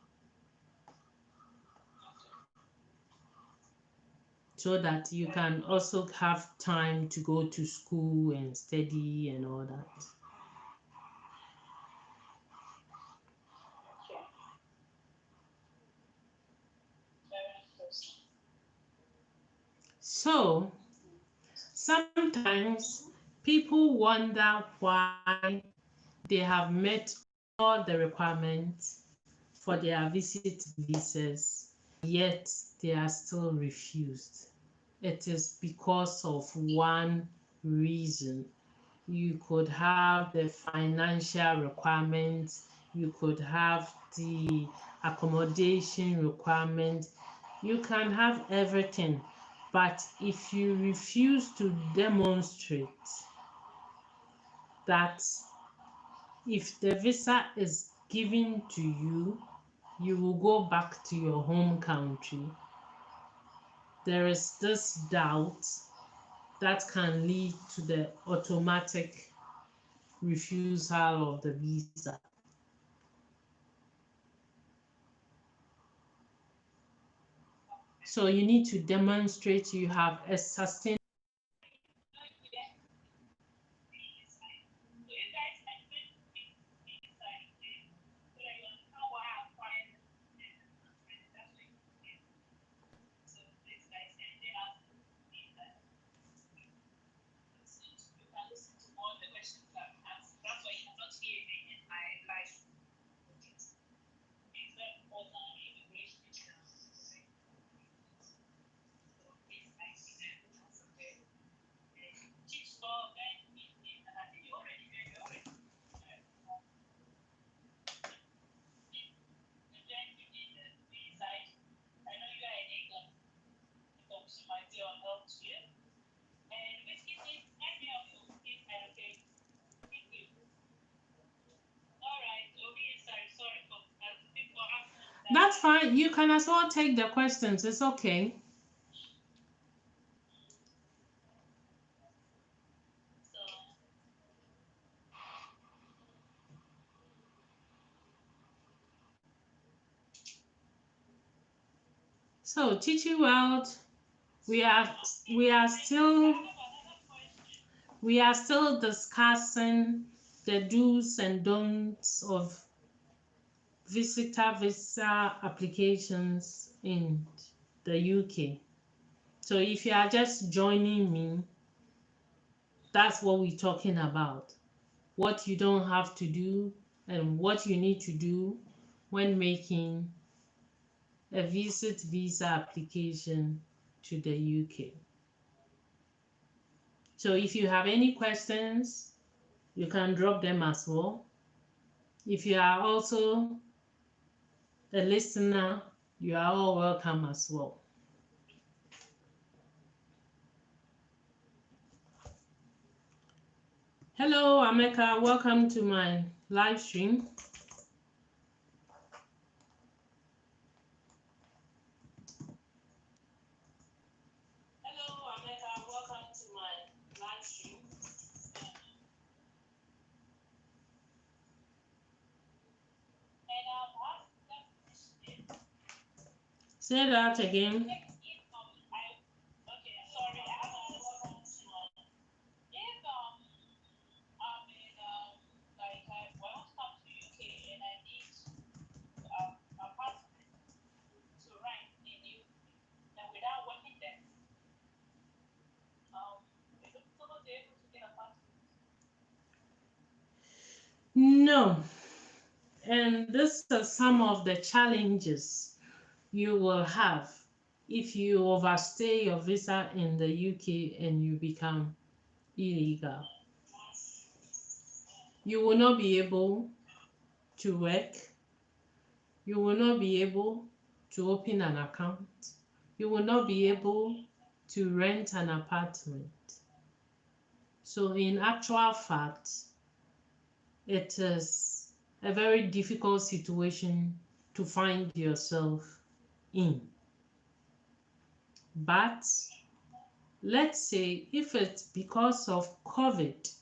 so that you can also have time to go to school and study and all that. Okay. Very interesting. So sometimes people wonder why they have met all the requirements for their visit visas, yet they are still refused. It is because of one reason. You could have the financial requirements, you could have the accommodation requirement, you can have everything. But if you refuse to demonstrate that if the visa is given to you, you will go back to your home country, there is this doubt that can lead to the automatic refusal of the visa. So you need to demonstrate you have a sustained. That's fine. You can as well take the questions. It's okay. So, Chichi World, we are still discussing the do's and don'ts of visitor visa applications in the UK. So if you are just joining me, that's what we're talking about. What you don't have to do and what you need to do when making a visit visa application to the UK. So if you have any questions, you can drop them as well. If you are also a listener, you are all welcome as well. Hello, Ameka. Welcome to my live stream. Hello, Ameka. Welcome to my live stream. Say that again. No. And these are some of the challenges you will have if you overstay your visa in the UK and you become illegal. You will not be able to work. You will not be able to open an account. You will not be able to rent an apartment. So in actual fact, it is a very difficult situation to find yourself in. But let's say if it's because of COVID,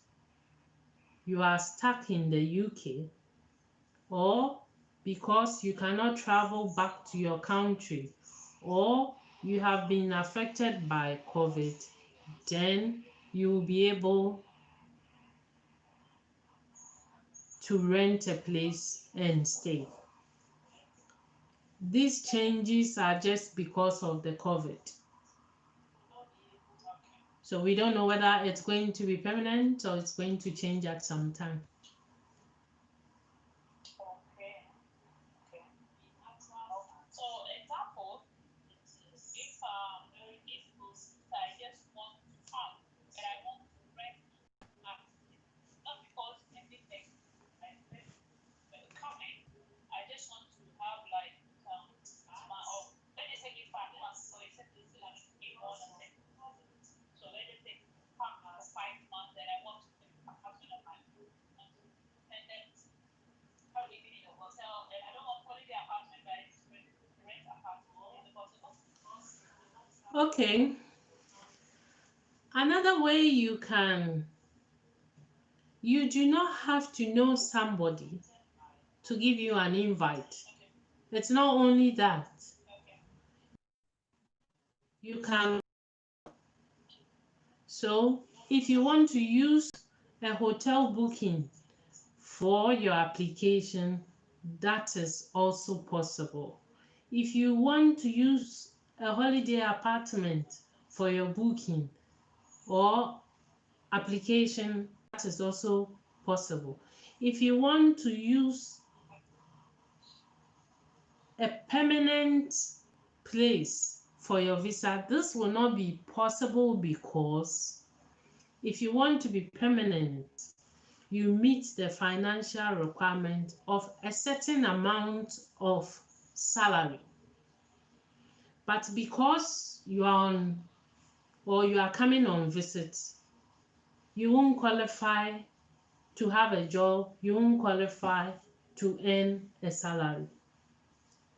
you are stuck in the UK, or because you cannot travel back to your country, or you have been affected by COVID, then you will be able to rent a place and stay. These changes are just because of the COVID. So we don't know whether it's going to be permanent or it's going to change at some time. Okay. Another way you do not have to know somebody to give you an invite. It's not only that. You can. So if you want to use a hotel booking for your application, that is also possible. If you want to use a holiday apartment for your booking or application, that is also possible. If you want to use a permanent place for your visa, this will not be possible because if you want to be permanent, you meet the financial requirement of a certain amount of salary. But because you are on, or you are coming on visit, you won't qualify to have a job, you won't qualify to earn a salary.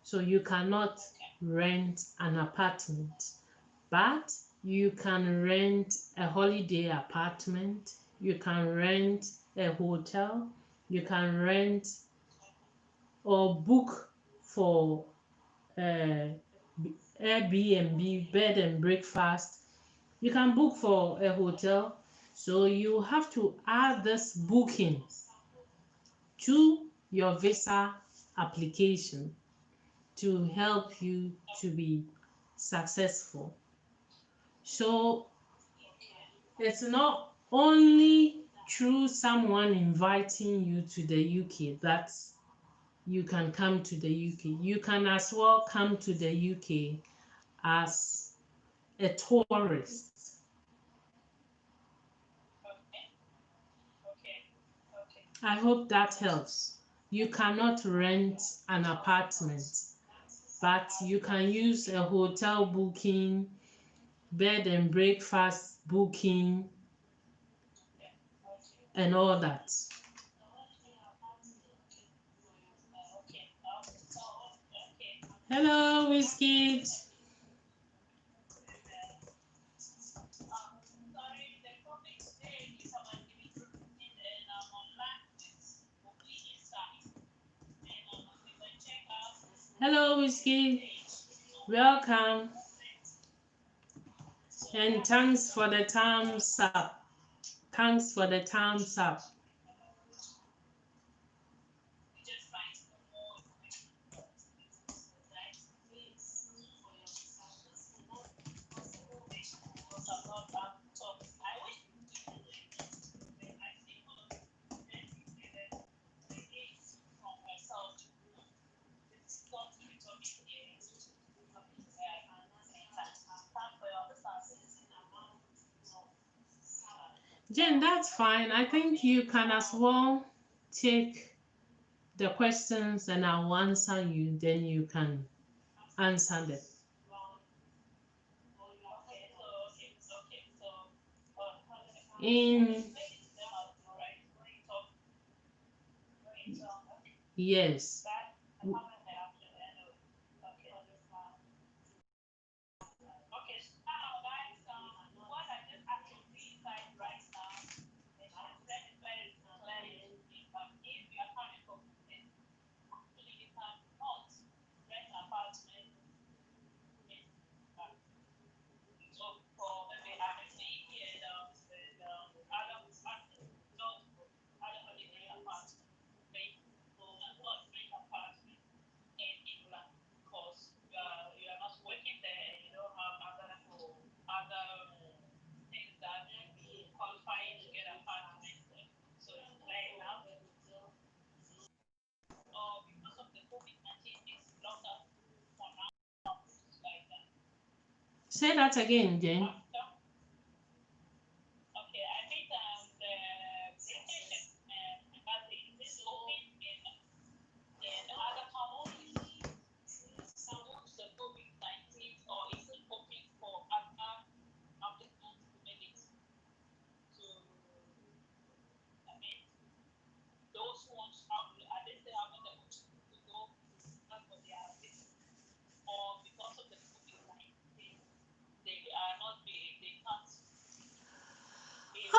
So you cannot rent an apartment, but you can rent a holiday apartment, you can rent a hotel, you can rent or book for Airbnb, bed and breakfast. You can book for a hotel. So you have to add this booking to your visa application to help you to be successful. So it's not only through someone inviting you to the UK that you can come to the UK. You can as well come to the UK as a tourist. I hope that helps. you cannot rent an apartment, but you can use a hotel booking, bed and breakfast booking, and all that. Hello, Whiskey. Hello, Whiskey. Welcome. And thanks for the thumbs up. Thanks for the thumbs up. Jen, that's fine. I think you can as well take the questions and I'll answer you, then you can answer them. Yes. Say that again, Jen.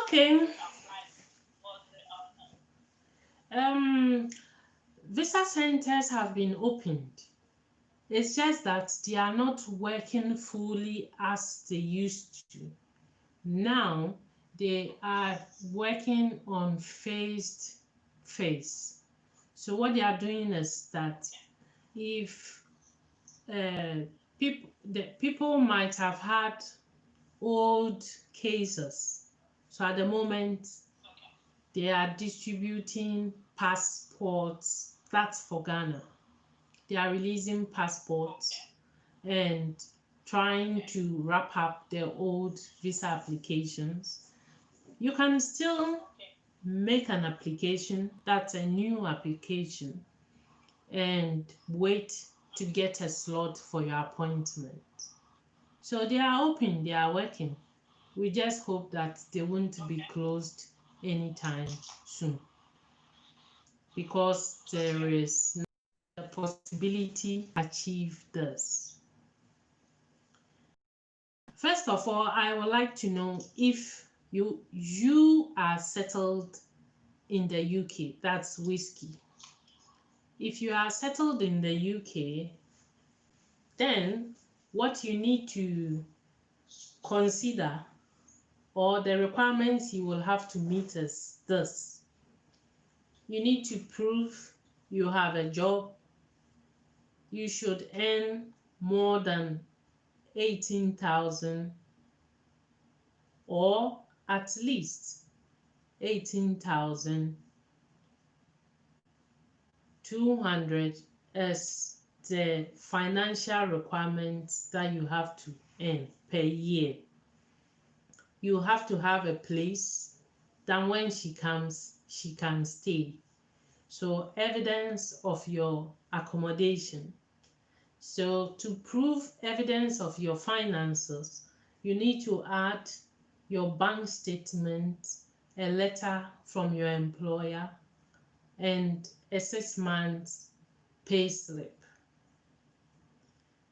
Okay. Visa centers have been opened. It's just that they are not working fully as they used to. Now they are working on phased phase. So what they are doing is that if people might have had old cases, so at the moment they are distributing passports. That's for Ghana. They are releasing passports and trying to wrap up their old visa applications. You can still make an application, that's a new application, and wait to get a slot for your appointment. So they are open, they are working. We just hope that they won't be closed anytime soon, because there is the possibility to achieve this. First of all, I would like to know if you are settled in the UK. That's Whiskey. If you are settled in the UK, then what you need to consider, or the requirements you will have to meet, is this. You need to prove you have a job. You should earn more than 18,000, or at least 18,200 as the financial requirements that you have to earn per year. You have to have a place that when she comes, she can stay. So evidence of your accommodation. So to prove evidence of your finances, you need to add your bank statement, a letter from your employer, and a 6 months pay slip.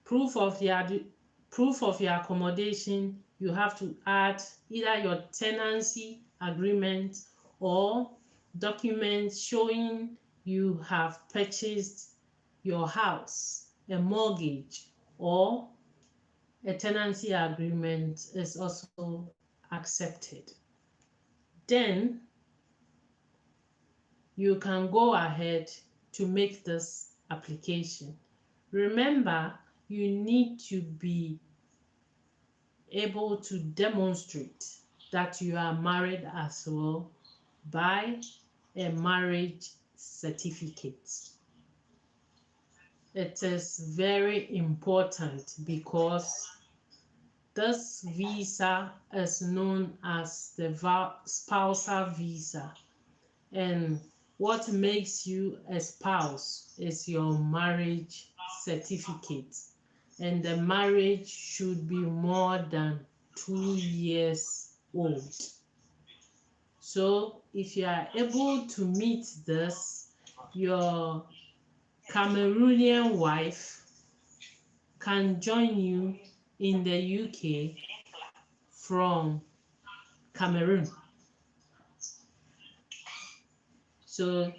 Proof of your accommodation, you have to add either your tenancy agreement or documents showing you have purchased your house, a mortgage, or a tenancy agreement is also accepted. Then you can go ahead to make this application. Remember, you need to be able to demonstrate that you are married as well by a marriage certificate. It is very important because this visa is known as the spousal visa, and what makes you a spouse is your marriage certificate, and the marriage should be more than 2 years old. So if you are able to meet this, your Cameroonian wife can join you in the UK from Cameroon. So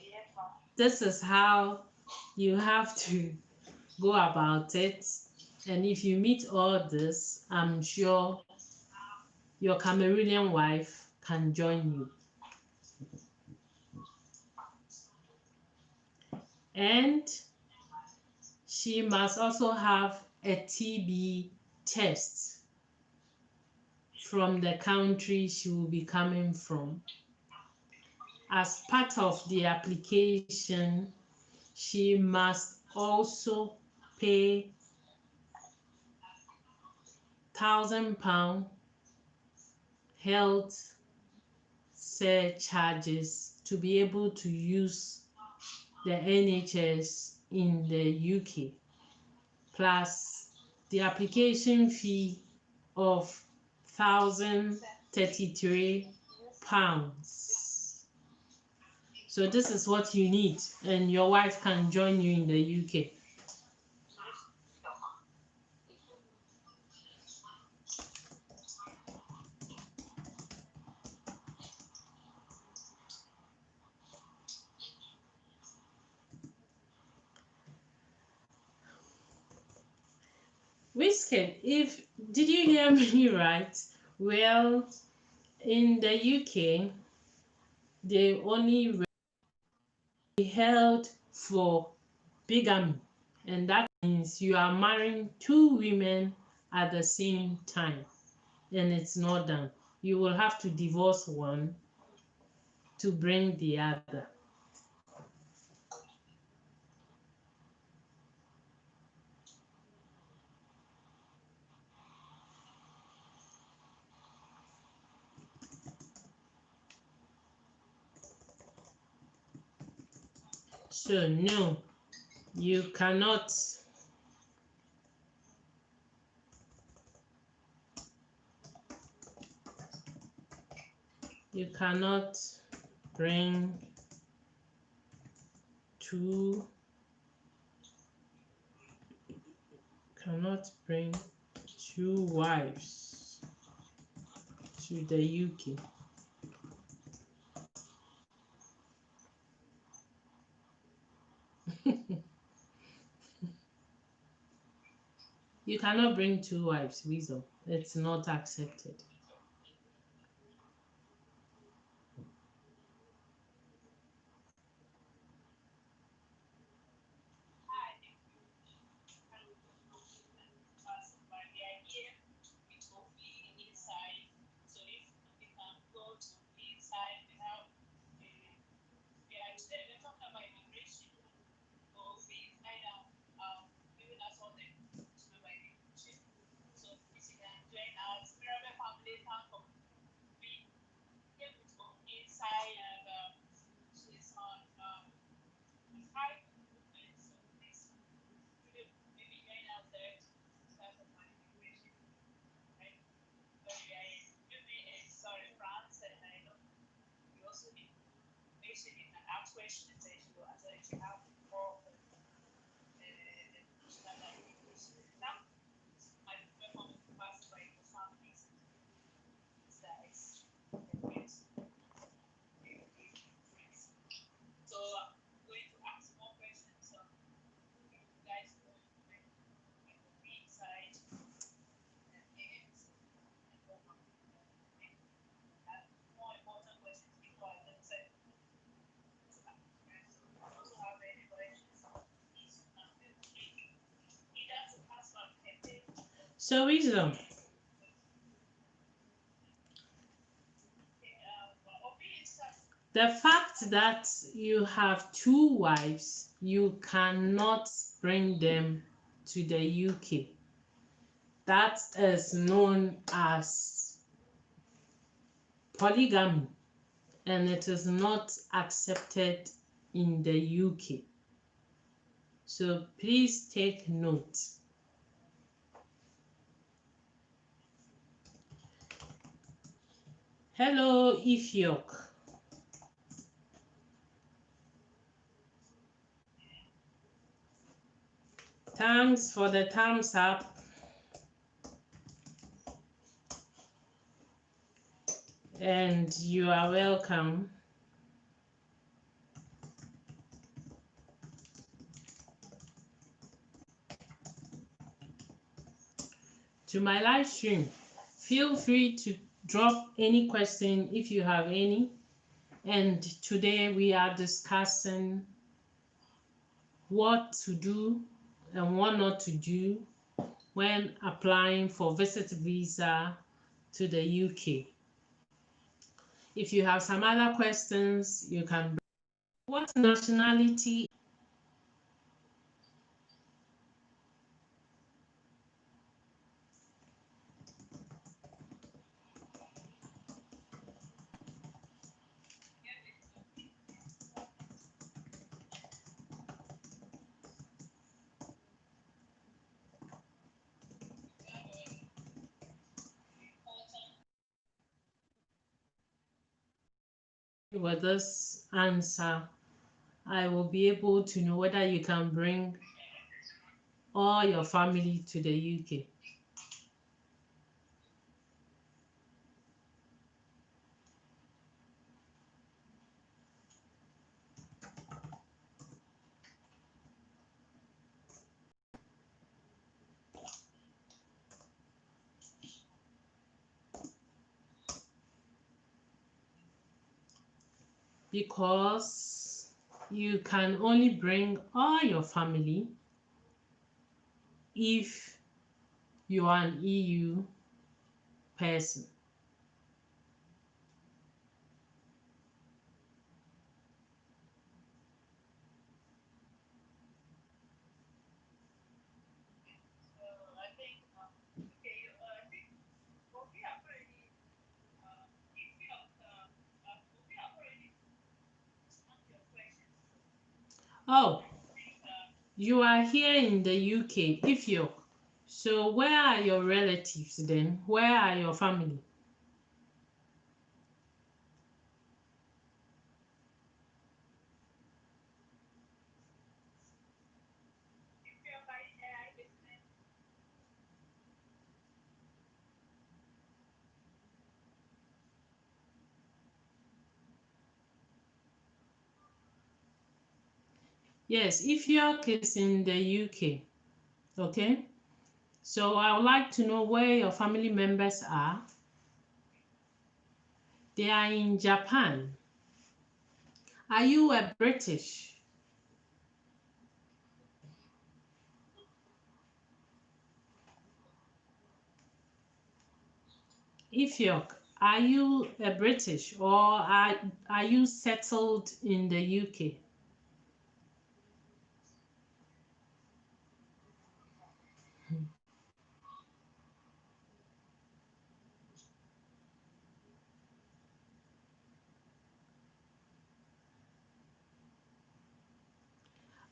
this is how you have to go about it. And if you meet all this, I'm sure your Cameroonian wife can join you. And she must also have a TB test from the country she will be coming from. As part of the application, she must also pay £1,000 health surcharges to be able to use the NHS in the UK, plus the application fee of £1,033. So this is what you need, and your wife can join you in the UK. Wizkid, did you hear me right? Well, in the UK, they only held for bigamy, and that means you are marrying 2 women at the same time, and it's not done. You will have to divorce one to bring the other. So no, you cannot bring two wives to the UK. You cannot bring 2 wives, Weasel. It's not accepted. situation, you can ask questions and she will answer if you have more now my mom passed by the families that is so I'm going to ask more questions so you guys know when be inside and more important questions before I then say also have any questions So, Wisdom, the fact that you have 2 wives, you cannot bring them to the UK. That is known as polygamy, and it is not accepted in the UK. So please take note. Hello, Ifyok. Thanks for the thumbs up. And you are welcome. To my live stream. Feel free to drop any question if you have any. And today we are discussing what to do and what not to do when applying for visit visa to the UK. If you have some other questions, you can. What nationality? With this answer, I will be able to know whether you can bring all your family to the UK. Because you can only bring all your family if you are an EU person. Oh, you are here in the UK, if you're. So where are your relatives then? Where are your family? Yes, Ifyok is in the UK. Okay. So I would like to know where your family members are. They are in Japan. Are you a British? Ifyok, are you a British or are you settled in the UK?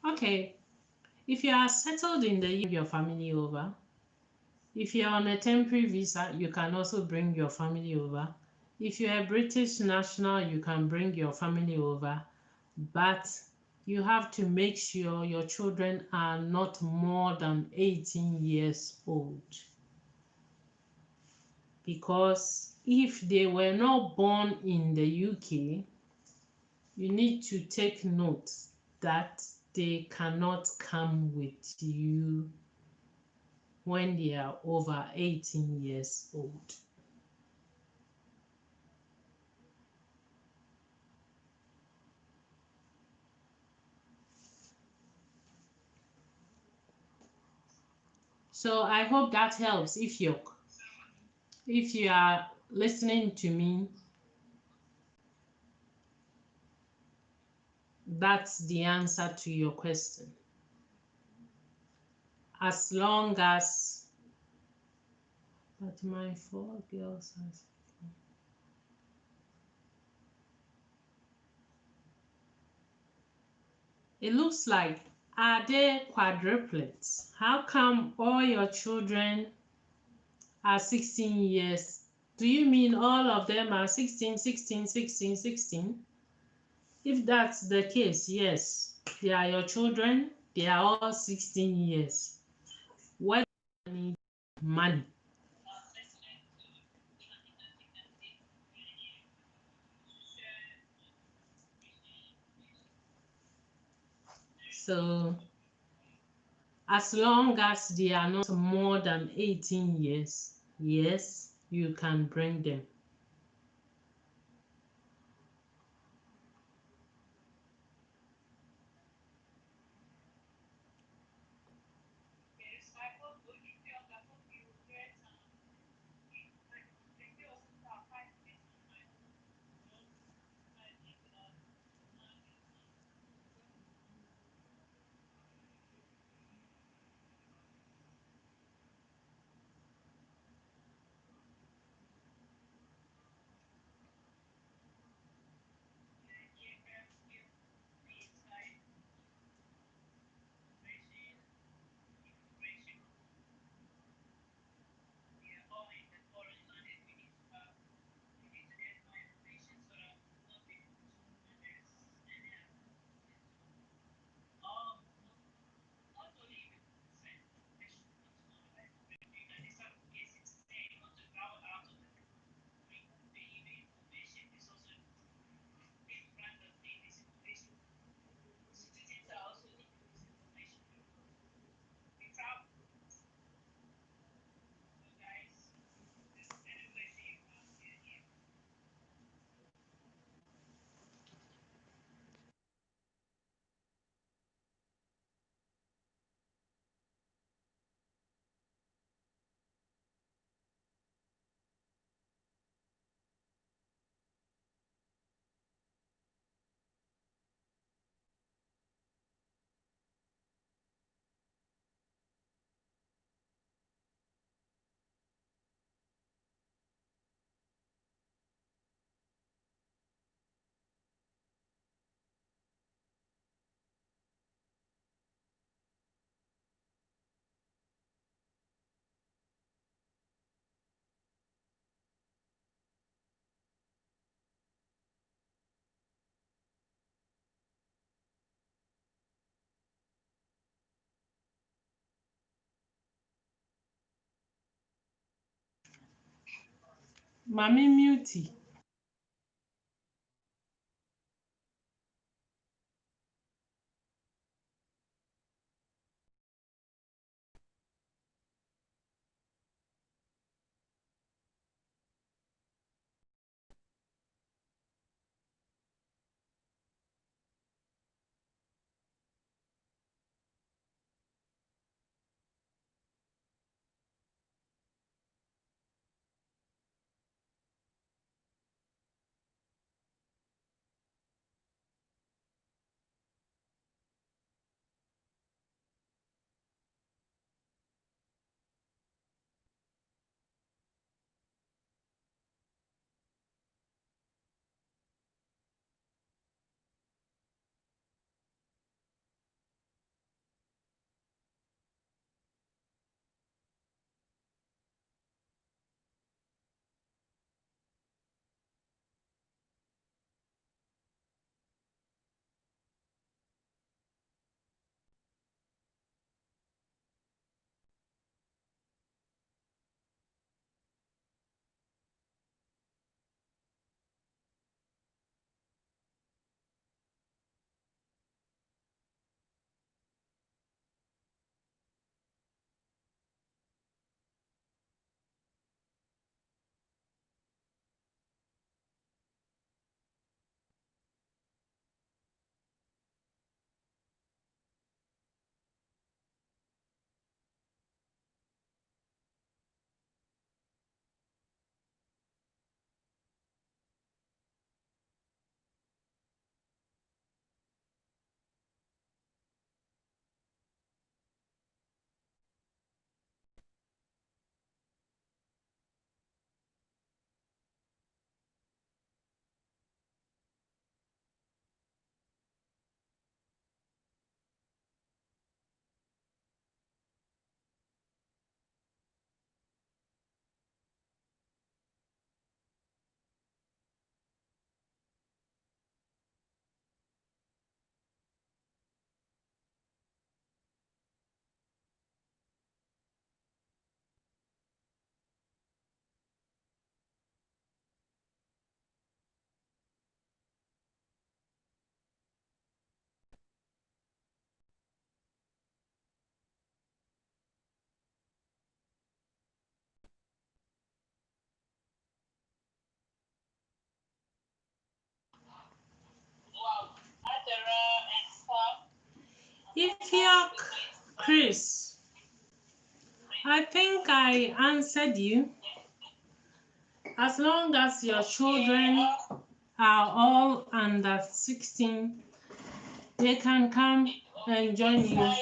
Okay, if you are settled in the UK, your family over. If you're on a temporary visa, you can also bring your family over. If you're a British national, you can bring your family over. but you have to make sure your children are not more than 18 years old. Because if they were not born in the UK, you need to take note that they cannot come with you when they are over 18 years old. So I hope that helps. If you are listening to me, that's the answer to your question. As long as, but my 4 girls has, it looks like, are they quadruplets? How come all your children are 16 years? Do you mean all of them are 16, 16, 16, 16? If that's the case, yes, they are your children. They are all 16 years. What need money? So as long as they are not more than 18 years, yes, you can bring them. Mami mute. Ifiok Chris, I think I answered you. As long as your children are all under 16, they can come and join you.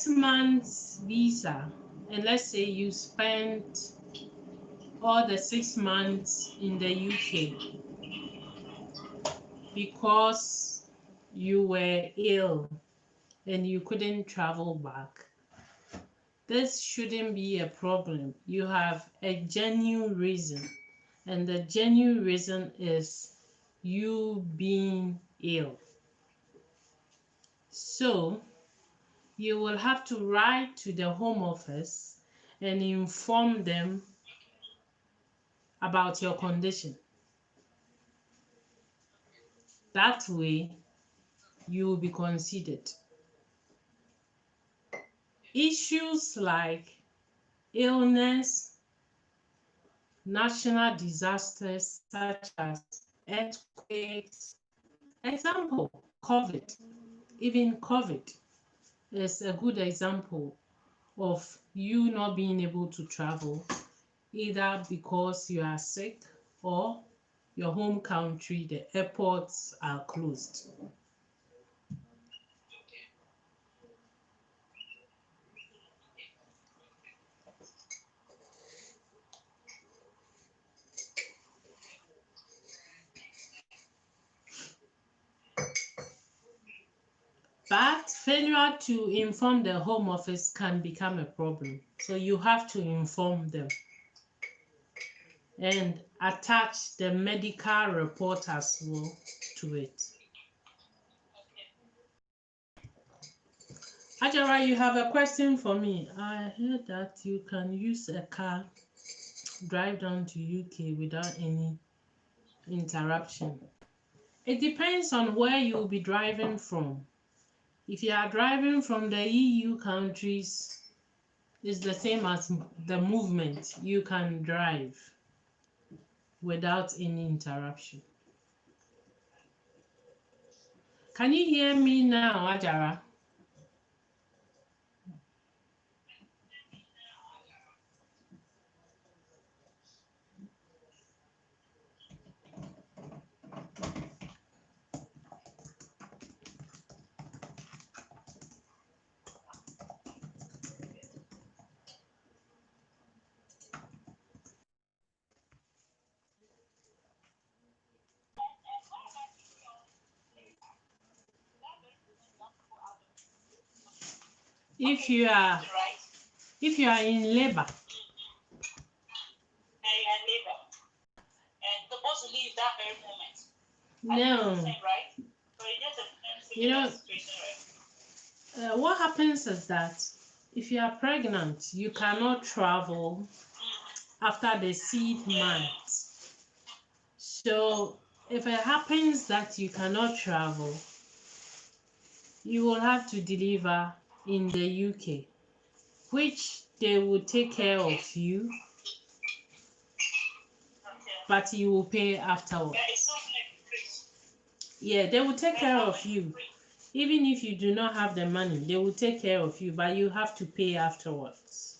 Months visa, and let's say you spent all the 6 months in the UK because you were ill and you couldn't travel back. This shouldn't be a problem. You have a genuine reason, and the genuine reason is you being ill. So you will have to write to the Home Office and inform them about your condition. That way, you will be considered. Issues like illness, national disasters such as earthquakes, example, COVID. Even COVID is a good example of you not being able to travel, either because you are sick or your home country, the airports are closed. But failure to inform the Home Office can become a problem. So you have to inform them and attach the medical report as well to it. Ajara, you have a question for me. I heard that you can use a car, drive down to UK without any interruption. It depends on where you'll be driving from. If you are driving from the EU countries, it's the same as the movement. You can drive without any interruption. Can you hear me now, Ajara? if you are right? if you are in labor. And you're in labor. And supposed to leave that very moment. No. Right? So it's just a You know, situation, right? what happens is that if you are pregnant, you cannot travel after the 6th month. So if it happens that you cannot travel, you will have to deliver in the UK, which they will take care of you, but you will pay afterwards. Yeah, they will take care of you. Even if you do not have the money, they will take care of you, but you have to pay afterwards.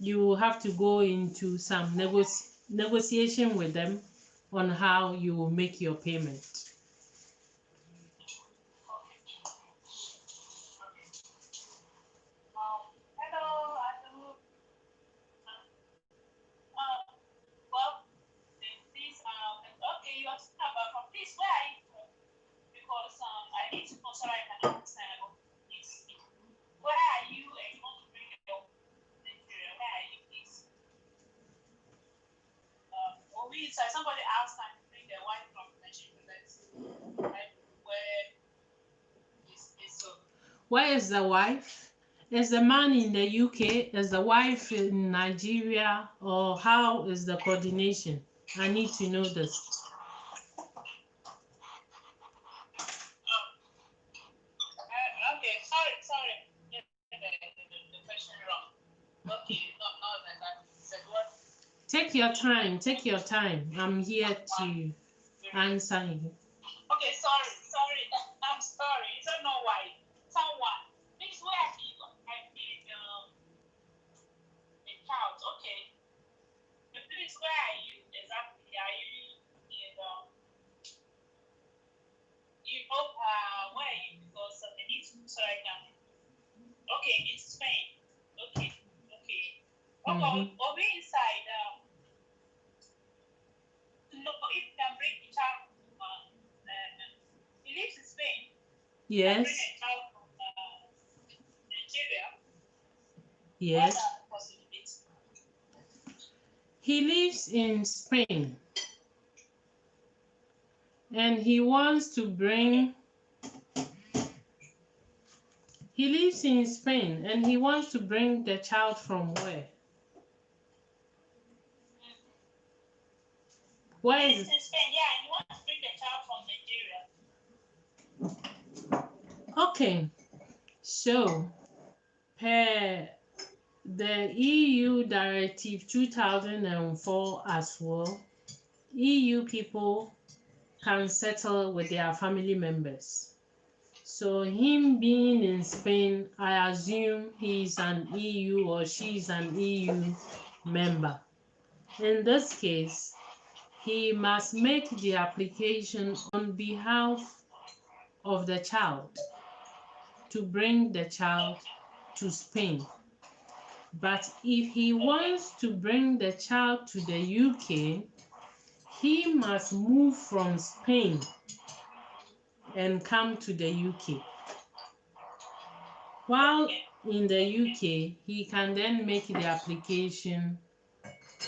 You will have to go into some negotiation with them on how you will make your payment. Somebody asked time to bring their wife from Nigeria. Where is the wife? Is the man in the UK? Is the wife in Nigeria? Or how is the coordination? I need to know this. Okay, sorry. The question wrong. Okay, not that. Said what? Take your time. Take your time. I'm here to answer you. Okay, sorry. I'm sorry. You don't know why. Someone. Please, where I need a child. Okay. Please, where are you exactly? Are you in where are you? Because I need to so I can. Okay, in Spain. Okay. Or be inside. No, if you can bring the child from he lives in Spain. Yes. Bring a child from Nigeria. Yes. He lives in Spain. And he wants to bring. He lives in Spain and he wants to bring the child from where? Where is it? In Spain, yeah, and he wants to bring the child from Nigeria. Okay, so per the EU Directive 2004 as well, EU people can settle with their family members. So him being in Spain, I assume he's an EU or she's an EU member. In this case, he must make the application on behalf of the child to bring the child to Spain. But if he wants to bring the child to the UK, he must move from Spain and come to the UK. While in the UK, he can then make the application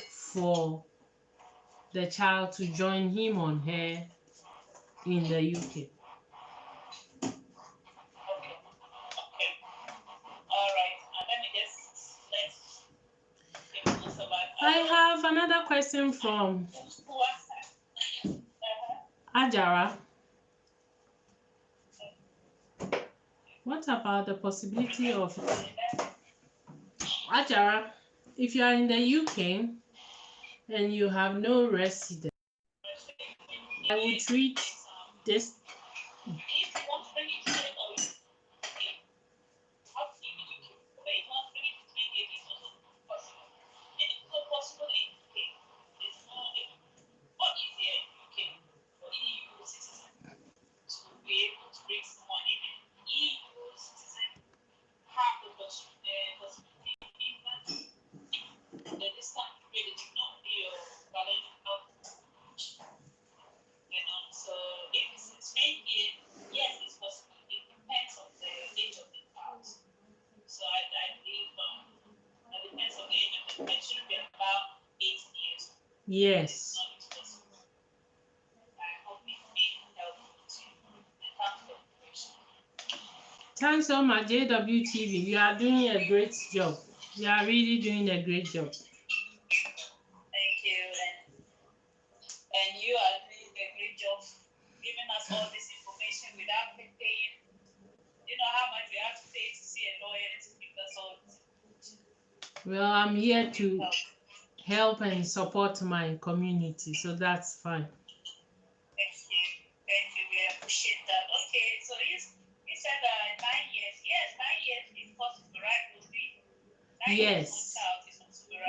for the child to join him or her in the UK. I have another question from Ajara. What about the possibility of Ajara, if you are in the UK and you have no residence, I would treat this. Yes. Thanks so much, JWTV. You are doing a great job. You are really doing a great job. Thank you, and you are doing a great job giving us all this information without paying. You know how much we have to pay to see a lawyer to give us all this information. Well, I'm here to help and support my community, so that's fine. Thank you. We appreciate that. Okay, so you said 9 years. Yes, 9 years is possible, right? Yes,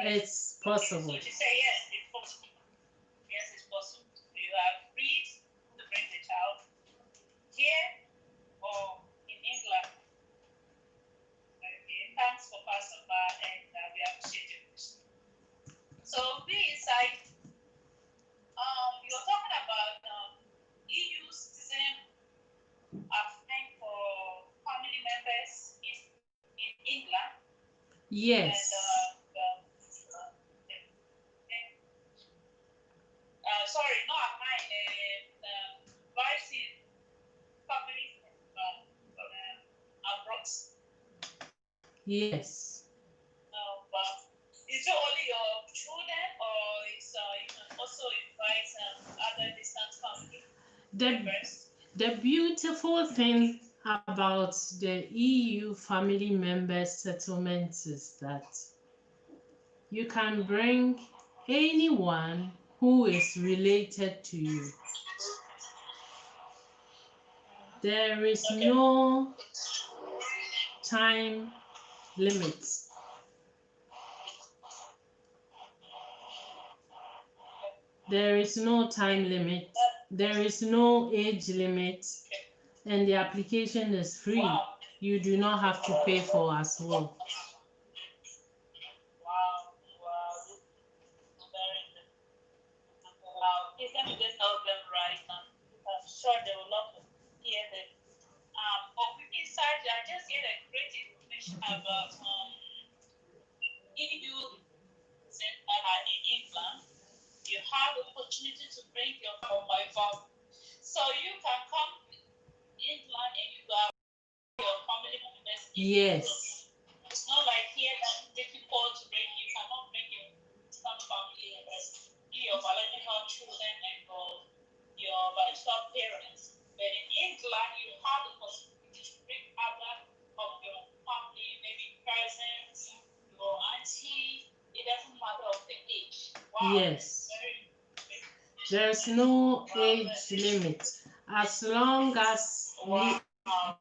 Right? it's possible. Okay, so she said yes, it's possible. Yes, it's possible. You are free to bring the child here or in England. Okay, thanks for passing by, and we appreciate it. So be inside. You're talking about EU citizen applying for family members in England. Yes. And, sorry, not applying. Advising families abroad. Yes. Is it only your children, or you can also invite other distant family members? The beautiful thing about the EU family member settlement is that you can bring anyone who is related to you. There is no time limit. There is no time limit. There is no age limit. And the application is free. You do not have to pay for as well. Please let me just help them right now. I'm sure they will love to hear this. But with inside, I just get a great information about EU in England. You have the opportunity to bring your family. So you can come to England and you have your family members. Yes. It's not like here that it's difficult to bring. You cannot bring your family members, your biological children and your biological parents. But in England, you have the possibility to bring other of your family, maybe cousins, your auntie. It doesn't matter of the age. Wow. Yes. There's no age limit. As long as you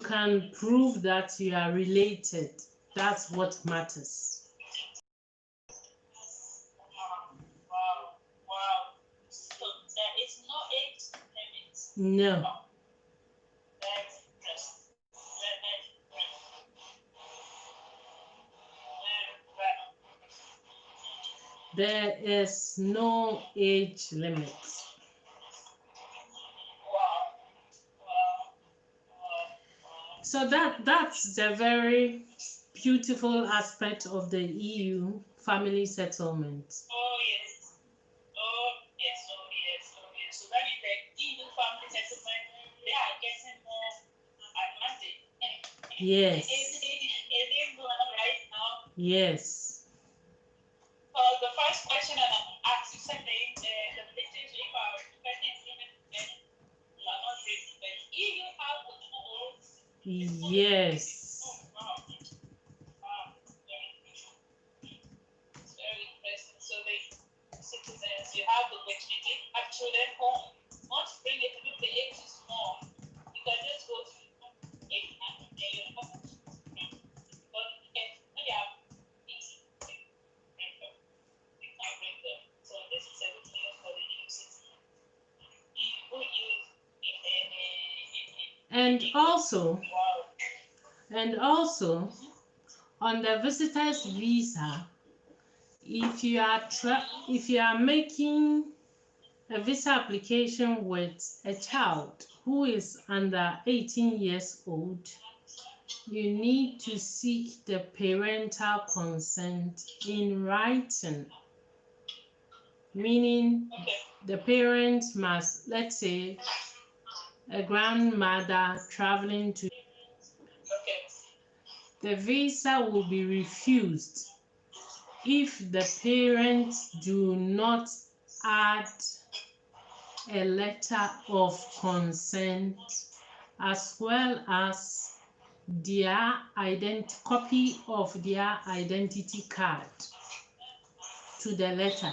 can prove that you are related, that's what matters. Wow. So there is no age limit. No. That's interesting. There is no age limit. So that's the very beautiful aspect of the EU family settlement. Oh yes. So that is the EU family settlement. They are getting more advantage. Yes. Is it going on right now? Yes. The first question that I'm asking today, the British, if I was expecting women are not rich, but EU have the tools. Yes. It's very interesting. So the citizens, you have the opportunity, have children home. Once you bring it, if the age is small, you can just go to England and you have but when you have these you can bring them. So this is a good news for the new citizen. And also on the visitor's visa, if you are making a visa application with a child who is under 18 years old, you need to seek the parental consent in writing. meaning Okay. the parents must, let's say, a grandmother traveling to, Okay. the visa will be refused if the parents do not add a letter of consent as well as their copy of their identity card to the letter.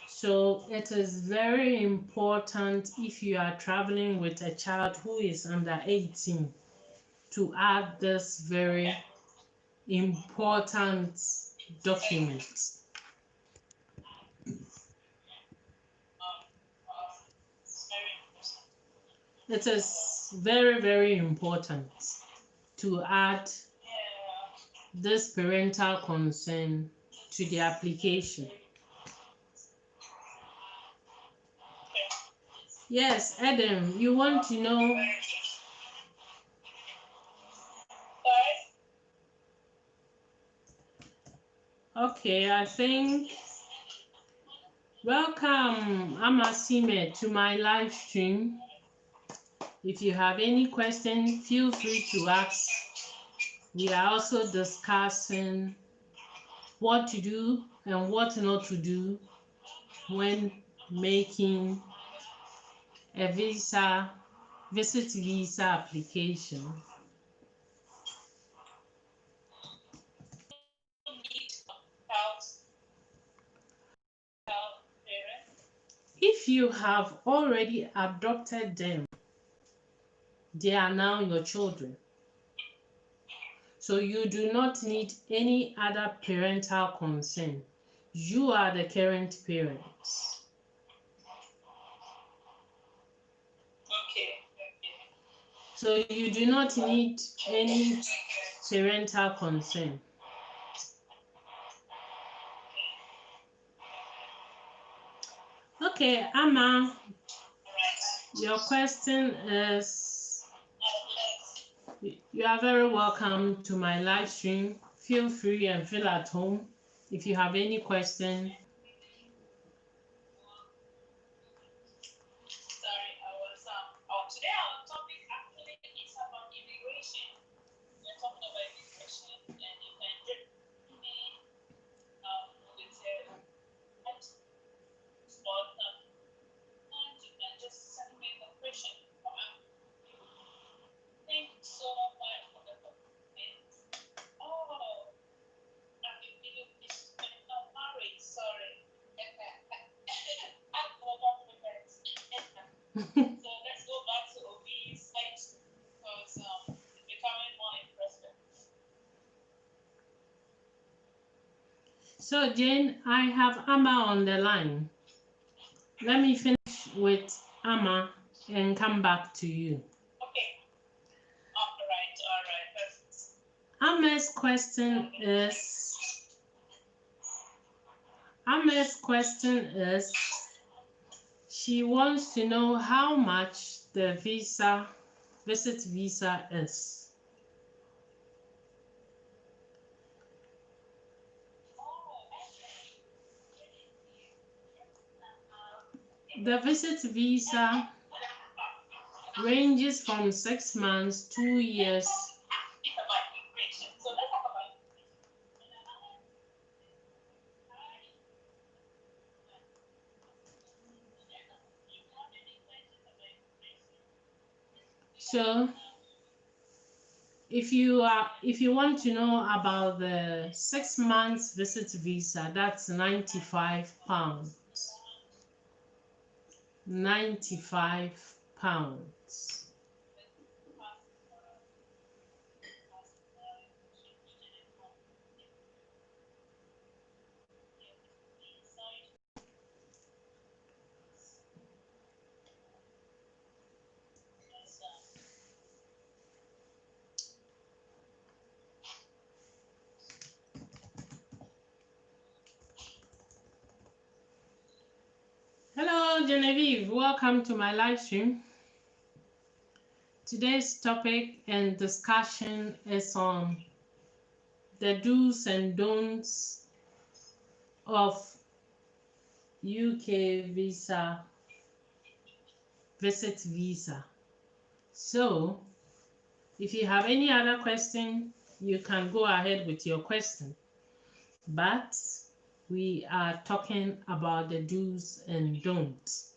So it is very important if you are traveling with a child who is under 18 to add this very important document. It is very, very important to add this parental consent to the application. Yes, Adam, you want to know? Okay, I think. Welcome, Amasime, to my live stream. If you have any questions, feel free to ask. We are also discussing what to do and what not to do when making a visit visa application. If you have already adopted them, they are now your children. So you do not need any other parental consent. You are the current parents. Okay. So you do not need any parental consent. Okay, Amma, your question is, you are very welcome to my live stream. Feel free and feel at home. If you have any question, Today our topic actually is about immigration. We're talking about immigration, and you can just me with and you can just send me the question. Thank you so much for the compliment. Oh, I've been feeling this not married. Sorry. I'm not prepared. So let's go back to Obi's site because it's becoming more interesting. So Jane, I have Amma on the line. Let me finish with Amma and come back to you. Okay. All right. Amma's question is, she wants to know how much the visit visa is. The visit visa ranges from 6 months, 2 years. So if you want to know about the 6 months visit visa, that's £95. £95. Hello, Genevieve. Welcome to my live stream. Today's topic and discussion is on the do's and don'ts of UK visa, visit visa. So if you have any other question, you can go ahead with your question. But we are talking about the do's and don'ts.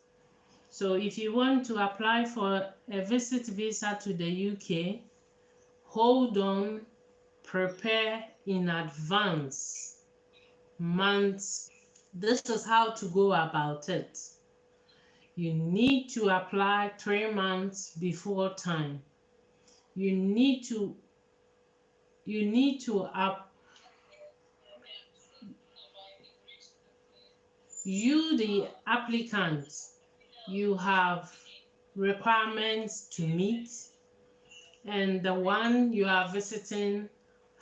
So if you want to apply for a visit visa to the UK, hold on, prepare in advance, months. This is how to go about it. You need to apply 3 months before time. You need to you, the applicant, you have requirements to meet, and the one you are visiting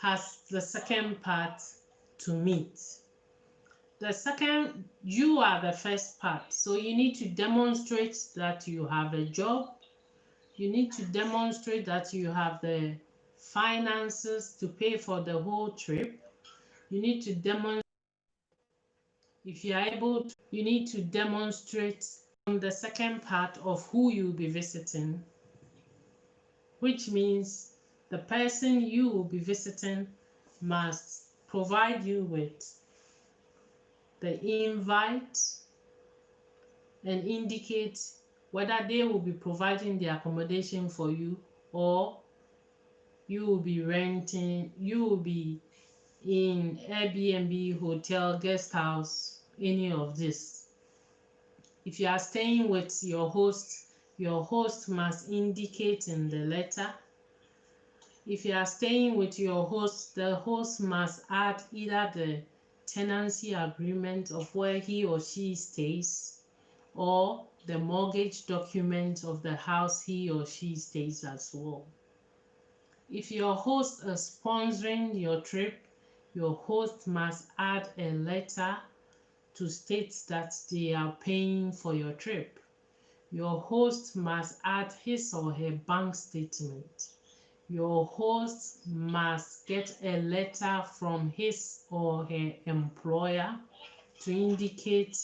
has the second part to meet. The second, you are the first part, so you need to demonstrate that you have a job. You need to demonstrate that you have the finances to pay for the whole trip. You need to demonstrate, if you are able to, you need to demonstrate on the second part of who you'll be visiting, which means the person you will be visiting must provide you with the invite and indicate whether they will be providing the accommodation for you, or you will be renting, you will be in Airbnb, hotel, guest house, any of this. If you are staying with your host must indicate in the letter. If you are staying with your host, the host must add either the tenancy agreement of where he or she stays, or the mortgage document of the house he or she stays as well. If your host is sponsoring your trip, your host must add a letter to state that they are paying for your trip. Your host must add his or her bank statement. Your host must get a letter from his or her employer to indicate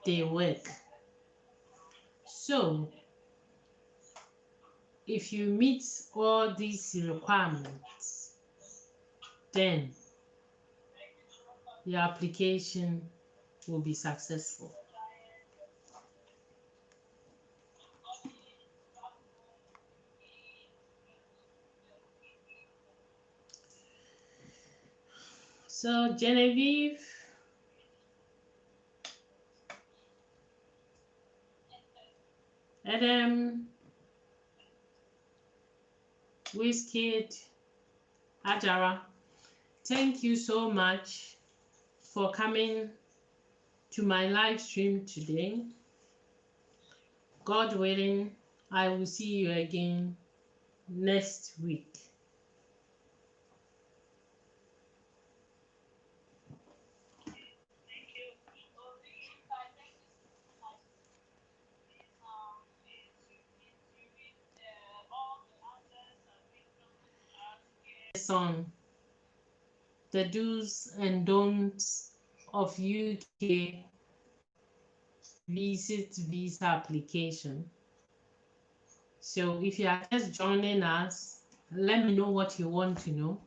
their work. So, if you meet all these requirements, then your application will be successful. So, Genevieve, Adam, Wizkid, Ajara, thank you so much for coming to my live stream today. God willing, I will see you again next week. On the do's and don'ts of UK visit visa application. So if you are just joining us, let me know what you want to know,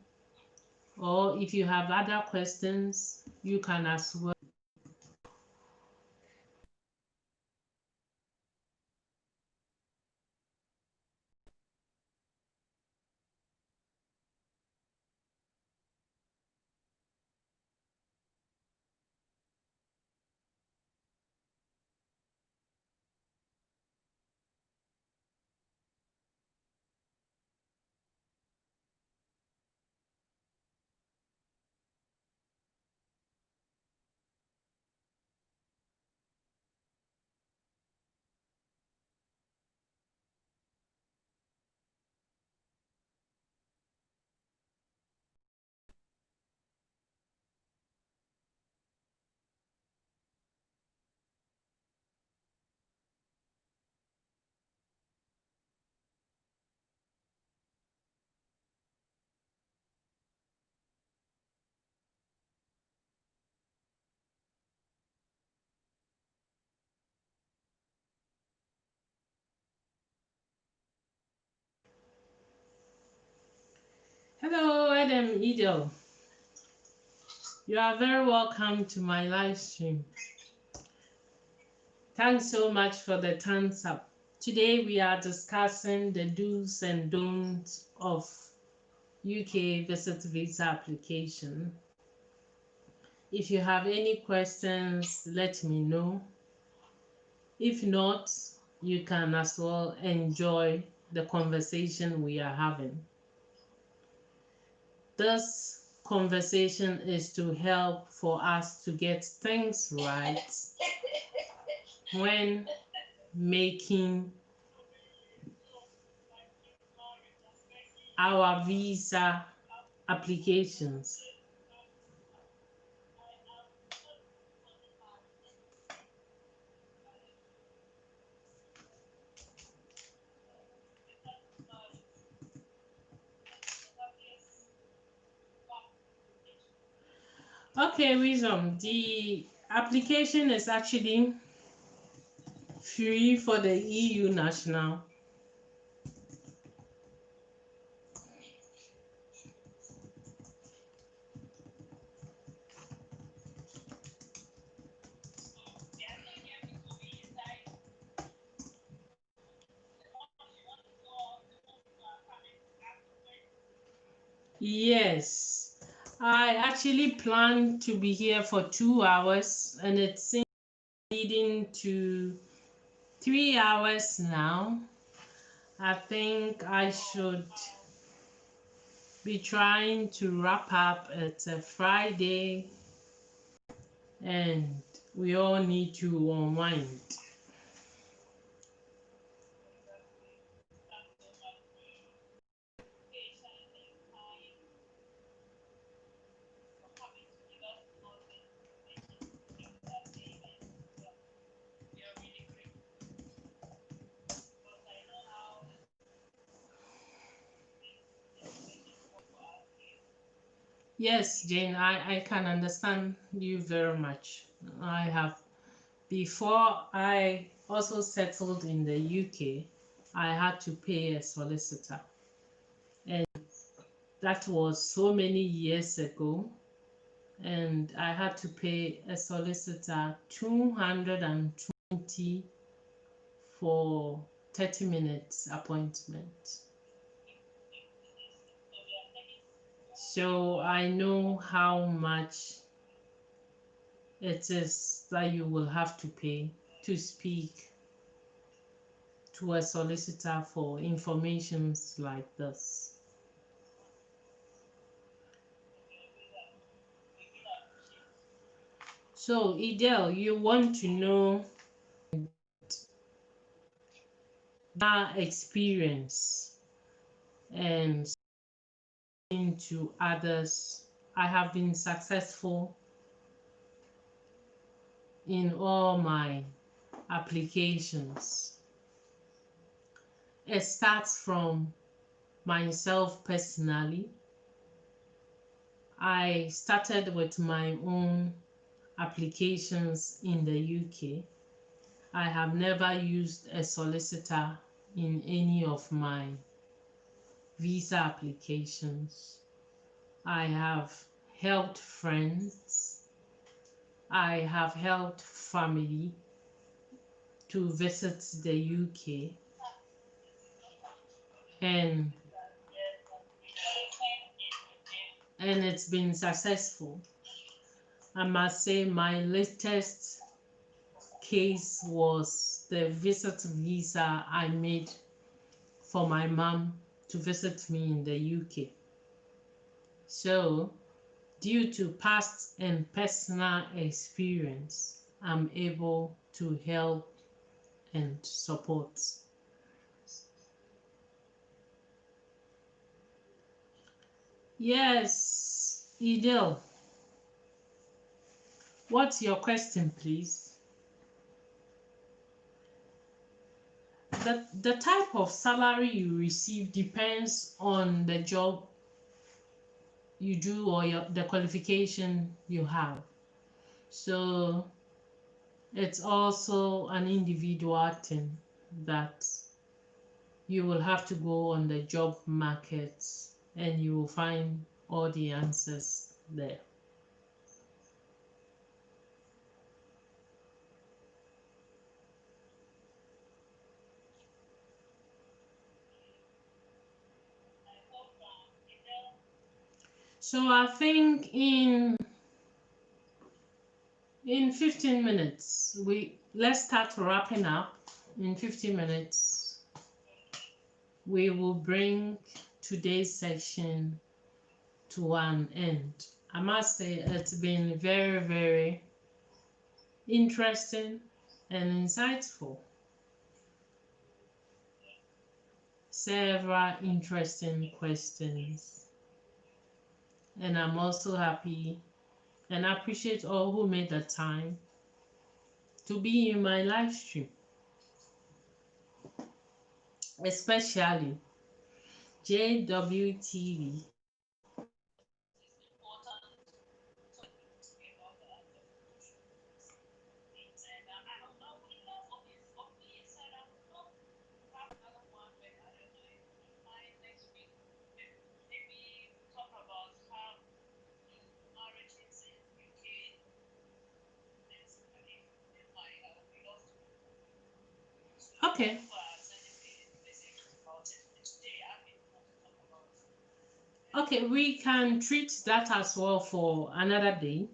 or if you have other questions, you can as well. Hello, Adam Edel. You are very welcome to my live stream. Thanks so much for the thumbs up. Today we are discussing the do's and don'ts of UK visit visa application. If you have any questions, let me know. If not, you can as well enjoy the conversation we are having. This conversation is to help for us to get things right when making our visa applications. Okay, Wisdom, the application is actually free for the EU national. Yes, I actually planned to be here for 2 hours and it's leading to 3 hours now. I think I should be trying to wrap up. It's a Friday and we all need to unwind. Yes, Jane, I can understand you very much. I have, before I also settled in the UK, I had to pay a solicitor. And that was so many years ago. And I had to pay a solicitor 220 for 30 minutes appointment. So I know how much it is that you will have to pay to speak to a solicitor for informations like this. So Idel, you want to know that experience and to others. I have been successful in all my applications. It starts from myself personally. I started with my own applications in the UK. I have never used a solicitor in any of my visa applications. I have helped friends. I have helped family to visit the UK, and it's been successful. I must say my latest case was the visit visa I made for my mom to visit me in the UK. So, due to past and personal experience, I'm able to help and support. Yes, Idil, what's your question, please? The type of salary you receive depends on the job you do or the qualification you have. So it's also an individual thing that you will have to go on the job market and you will find all the answers there. So I think in 15 minutes, let's start wrapping up. In 15 minutes, we will bring today's section to an end. I must say it's been very, very interesting and insightful. Several interesting questions. And I'm also happy and appreciate all who made the time to be in my live stream, especially JWTV. Okay. Okay, we can treat that as well for another day.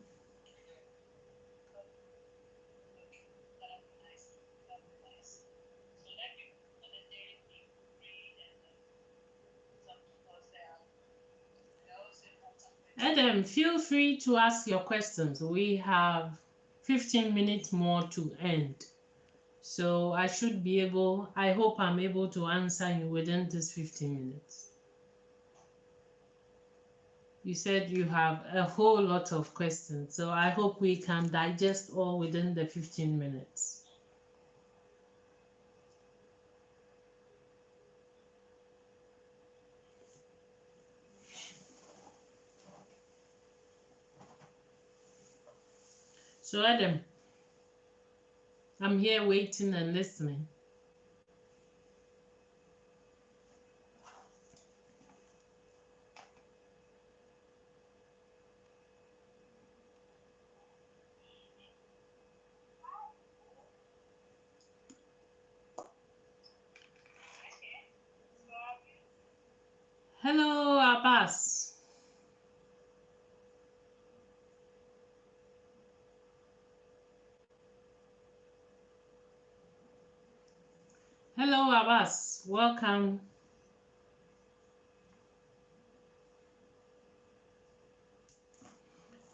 Adam, feel free to ask your questions. We have 15 minutes more to end. So I hope I'm able to answer you within this 15 minutes. You said you have a whole lot of questions, so I hope we can digest all within the 15 minutes. So Adam, I'm here waiting and listening. Hello, Abbas. Hello, Abbas. Welcome.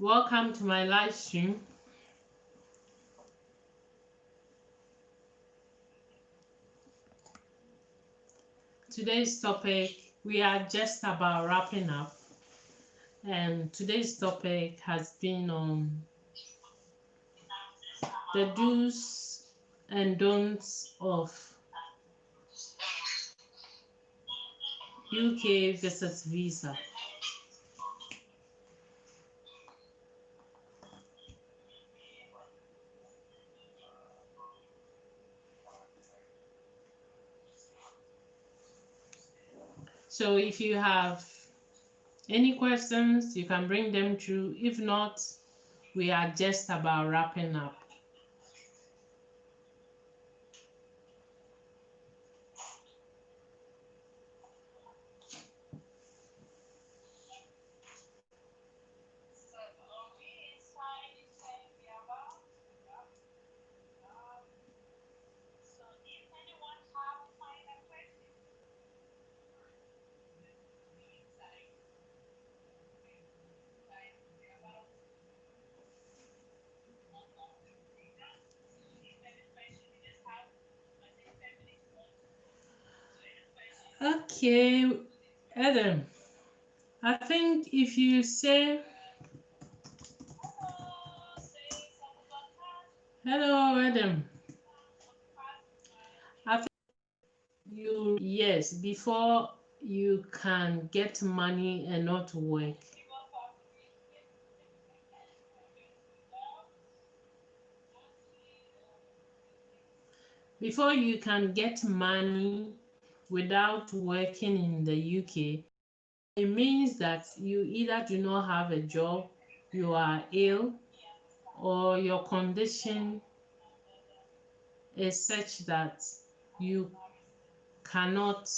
Welcome to my live stream. Today's topic, we are just about wrapping up. And today's topic has been on the do's and don'ts of UK visit visa. So if you have any questions, you can bring them through. If not, we are just about wrapping up. Okay, Adam, I think if you say hello, Adam, I think yes, before you can get money and not work. Before you can get money without working in the UK, it means that you either do not have a job, you are ill, or your condition is such that you cannot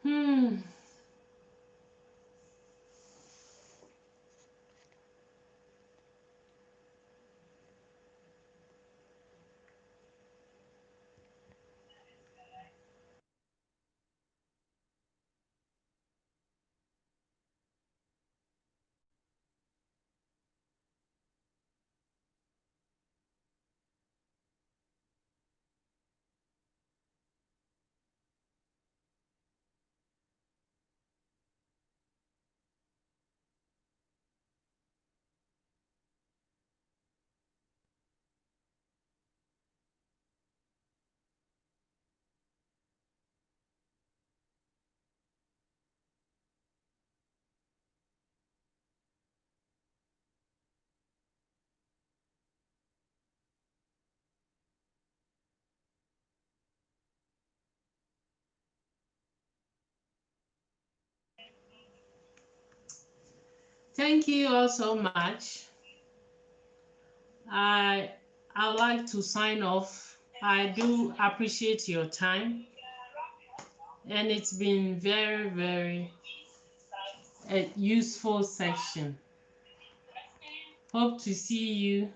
hmm. Thank you all so much. I I like to sign off. I do appreciate your time, and it's been very a useful section. Hope to see you